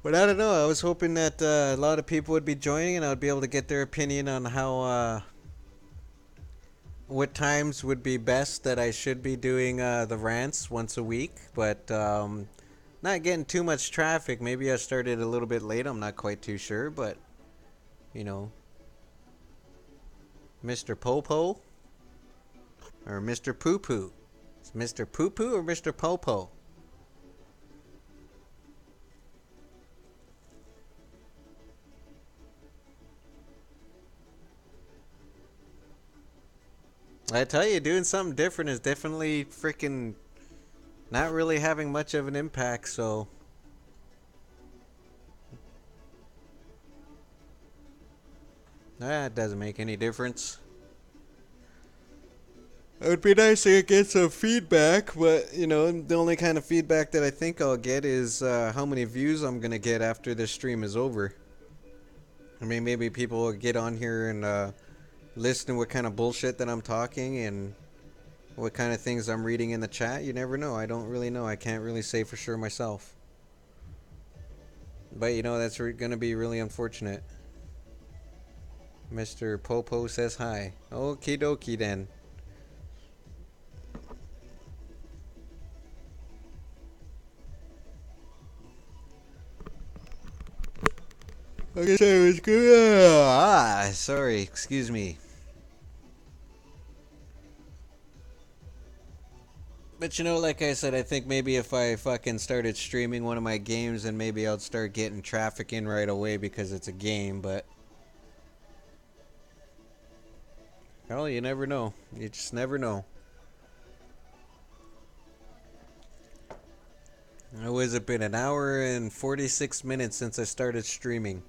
But I don't know. I was hoping that a lot of people would be joining, and I would be able to get their opinion on how, what times would be best that I should be doing the rants once a week. But not getting too much traffic. Maybe I started a little bit late. I'm not quite too sure, but you know, Mr. Popo or Mr. Poo Poo. It's Mr. Poo Poo or Mr. Popo. I tell you, doing something different is definitely freaking not really having much of an impact, so that doesn't make any difference. It would be nice to get some feedback, but you know, the only kind of feedback that I think I'll get is how many views I'm gonna get after this stream is over. I mean, maybe people will get on here and listen to what kind of bullshit that I'm talking and what kind of things I'm reading in the chat. You never know. I don't really know. I can't really say for sure myself. But you know, that's gonna be really unfortunate. Mr. Popo says hi. Okie dokie then. Okay, so it's good. Sorry, excuse me. But you know, like I said, I think maybe if I fucking started streaming one of my games, then maybe I'd start getting traffic in right away because it's a game, but well, you never know. You just never know. How has it been? An hour and 46 minutes since I started streaming.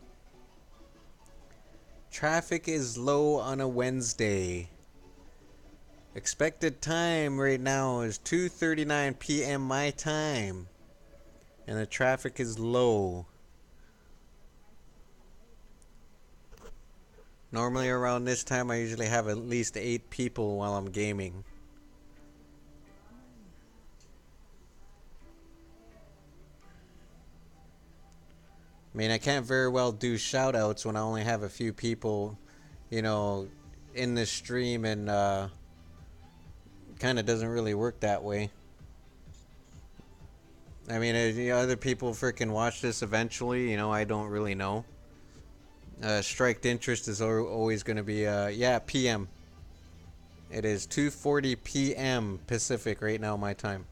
Traffic is low on a Wednesday. Expected time right now is 2:39 p.m. my time. And the traffic is low. Normally around this time I usually have at least 8 people while I'm gaming. I mean, I can't very well do shoutouts when I only have a few people, you know, in the stream, and kind of doesn't really work that way. I mean, you know, other people freaking watch this eventually, you know, I don't really know. Striked interest is always going to be, yeah, PM. It is 2:40 p.m. Pacific right now, my time.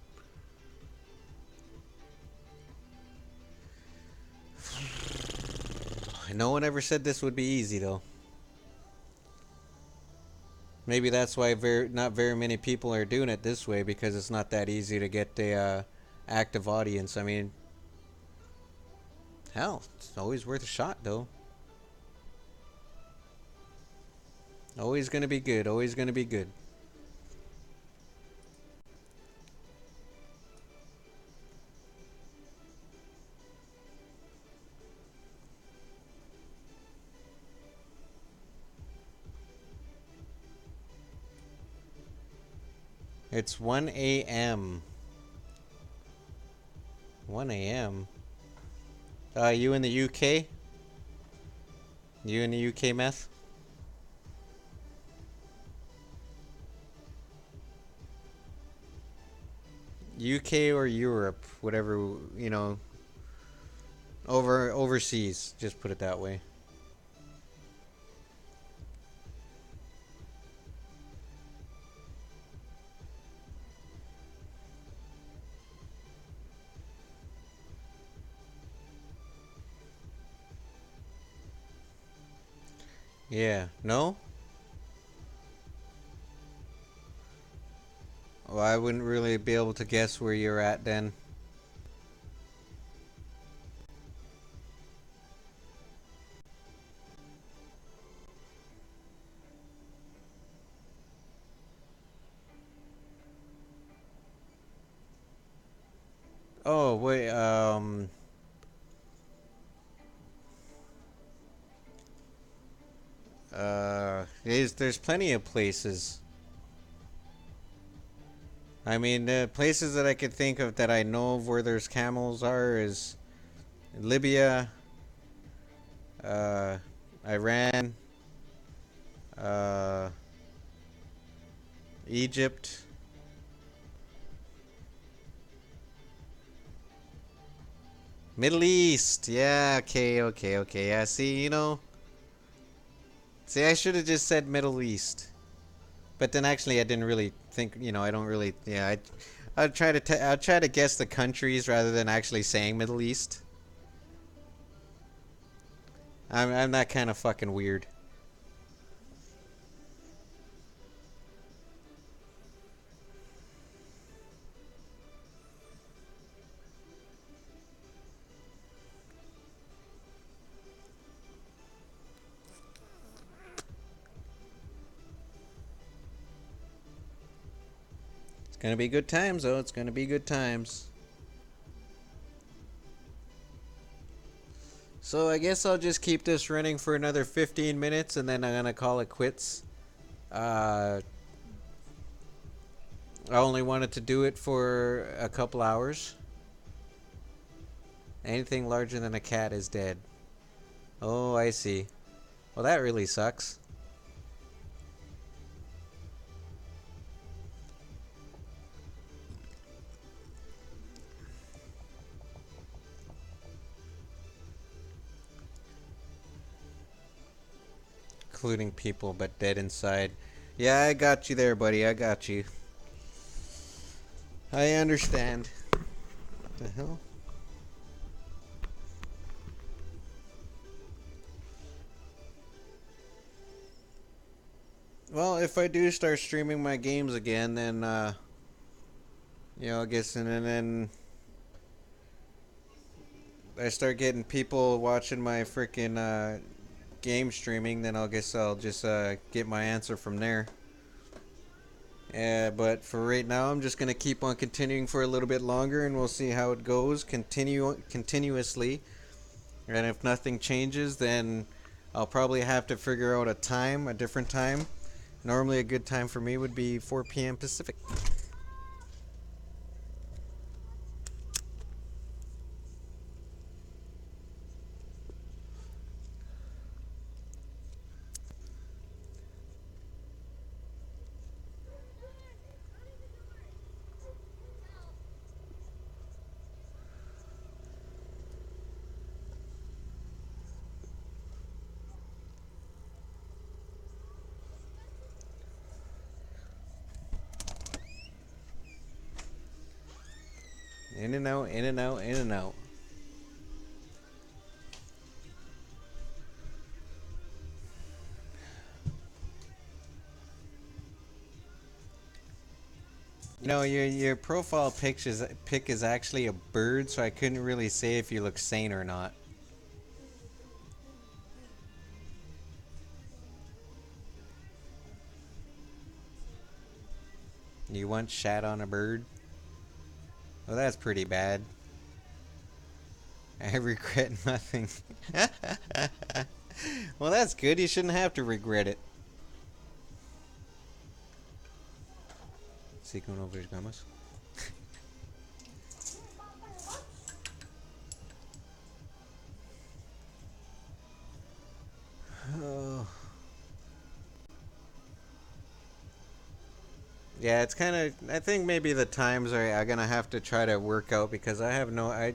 No one ever said this would be easy, though. Maybe that's why not very many people are doing it this way, because it's not that easy to get the active audience. I mean, hell, it's always worth a shot, though. Always gonna be good. Always gonna be good. It's 1 a.m. 1 a.m. You in the UK? You in the UK, Meth? UK or Europe, whatever, you know, overseas, just put it that way. Yeah, no? Well, I wouldn't really be able to guess where you're at then. Oh, wait, there's plenty of places. I mean, the places that I could think of that I know of where there's camels are is Libya, uh, Iran, uh, Egypt. Middle East. Yeah, okay. Yeah, see, you know. See, I should have just said Middle East. But then actually I didn't really think, you know, I don't really, yeah, I'll try to guess the countries rather than actually saying Middle East. I'm that kind of fucking weird. Gonna be good times, though. It's gonna be good times. So I guess I'll just keep this running for another 15 minutes and then I'm gonna call it quits. I only wanted to do it for a couple hours. Anything larger than a cat is dead. Oh, I see. Well, that really sucks. Including people, but dead inside. Yeah, I got you there, buddy. I got you. I understand. What the hell? Well, if I do start streaming my games again, then, I guess, and then I start getting people watching my freaking, game streaming, then I guess I'll just, get my answer from there. But for right now, I'm just gonna keep on continuing for a little bit longer, and we'll see how it goes. Continuously, and if nothing changes, then I'll probably have to figure out a different time. Normally, a good time for me would be 4 p.m. Pacific. In and out, in and out, in and out. Your profile pic is actually a bird, so I couldn't really say if you look sane or not. You once shat on a bird? Well, that's pretty bad. I regret nothing. Well, that's good. You shouldn't have to regret it. Sí, con unos gamas. Oh. Yeah, it's kind of. I think maybe the times are gonna have to try to work out because I have no.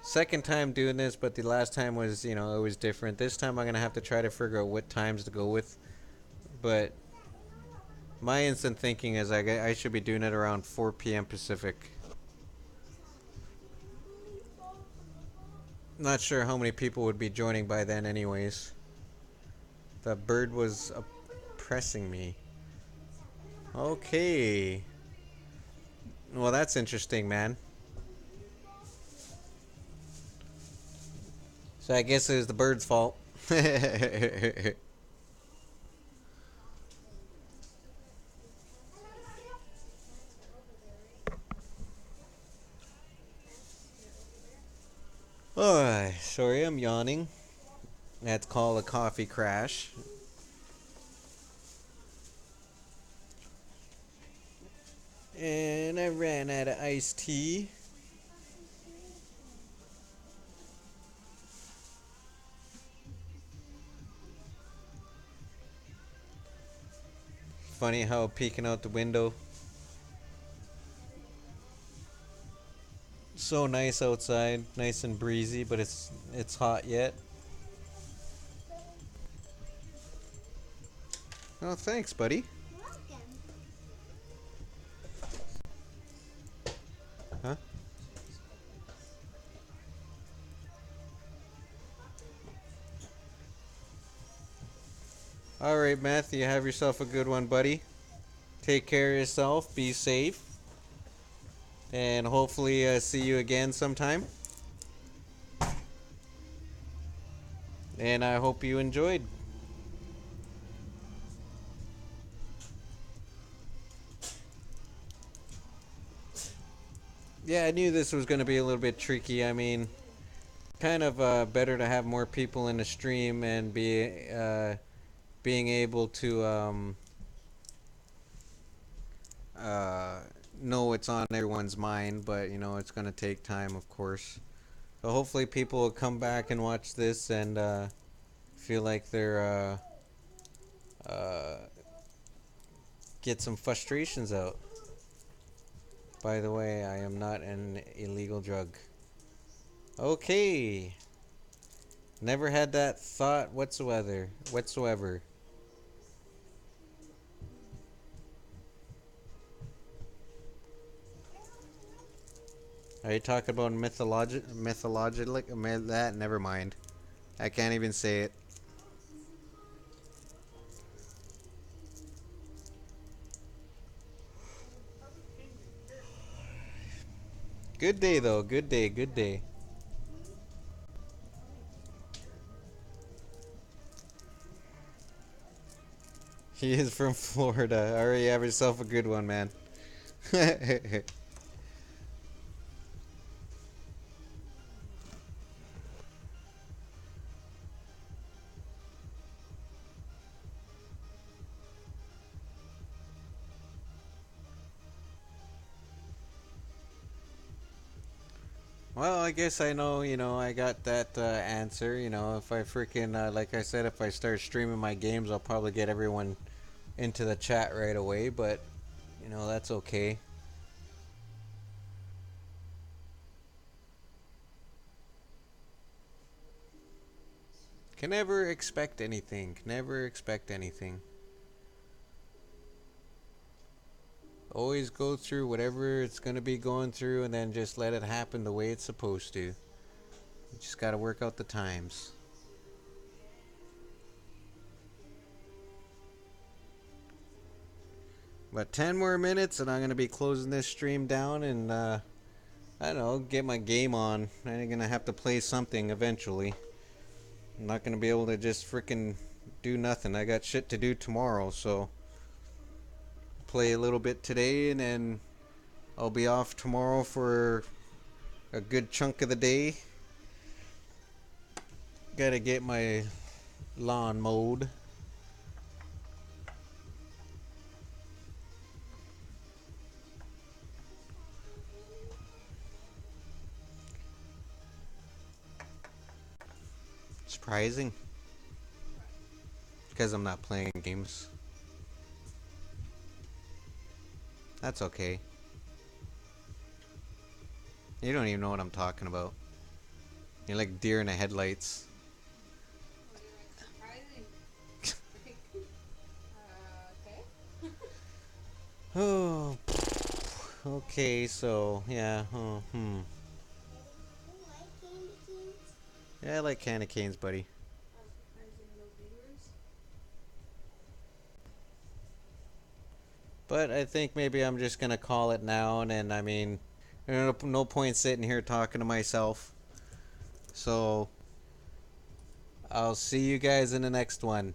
Second time doing this, but the last time was, it was different. This time I'm gonna have to try to figure out what times to go with. But my instant thinking is I should be doing it around 4 p.m. Pacific. Not sure how many people would be joining by then, anyways. The bird was oppressing me. Okay. Well, that's interesting, man. So I guess it was the bird's fault. Oh, sorry, I'm yawning. That's called a coffee crash. And I ran out of iced tea. Funny how peeking out the window. So nice outside, nice and breezy, but it's hot yet. Oh, thanks, buddy. You're welcome. Huh? Alright, Matthew, have yourself a good one, buddy. Take care of yourself, be safe, and hopefully see you again sometime. And I hope you enjoyed. Yeah, I knew this was going to be a little bit tricky. I mean, kind of better to have more people in the stream and being able to uh, know what's on everyone's mind, but you know, it's going to take time, of course. So hopefully people will come back and watch this and feel like they're get some frustrations out. By the way, I am not an illegal drug. Okay. Never had that thought whatsoever. Whatsoever. Are you talking about mythological that? Never mind. I can't even say it. Good day though. Good day. Good day. He is from Florida. Alright, have yourself a good one, man. Well, I guess I know, I got that answer. If I freaking, like I said, if I start streaming my games, I'll probably get everyone into the chat right away, but, that's okay. Can never expect anything. Can never expect anything. Always go through whatever it's going to be going through and then just let it happen the way it's supposed to. You just got to work out the times. But 10 more minutes and I'm going to be closing this stream down and, I don't know, get my game on. I'm going to have to play something eventually. I'm not going to be able to just freaking do nothing. I got shit to do tomorrow, so play a little bit today and then I'll be off tomorrow for a good chunk of the day. Gotta get my lawn mowed. Surprising. Because I'm not playing games. That's okay. You don't even know what I'm talking about. You're like deer in the headlights. Oh, okay, so, yeah, Yeah, I like candy canes, buddy. But I think maybe I'm just gonna call it now, and I mean, no point sitting here talking to myself. So, I'll see you guys in the next one.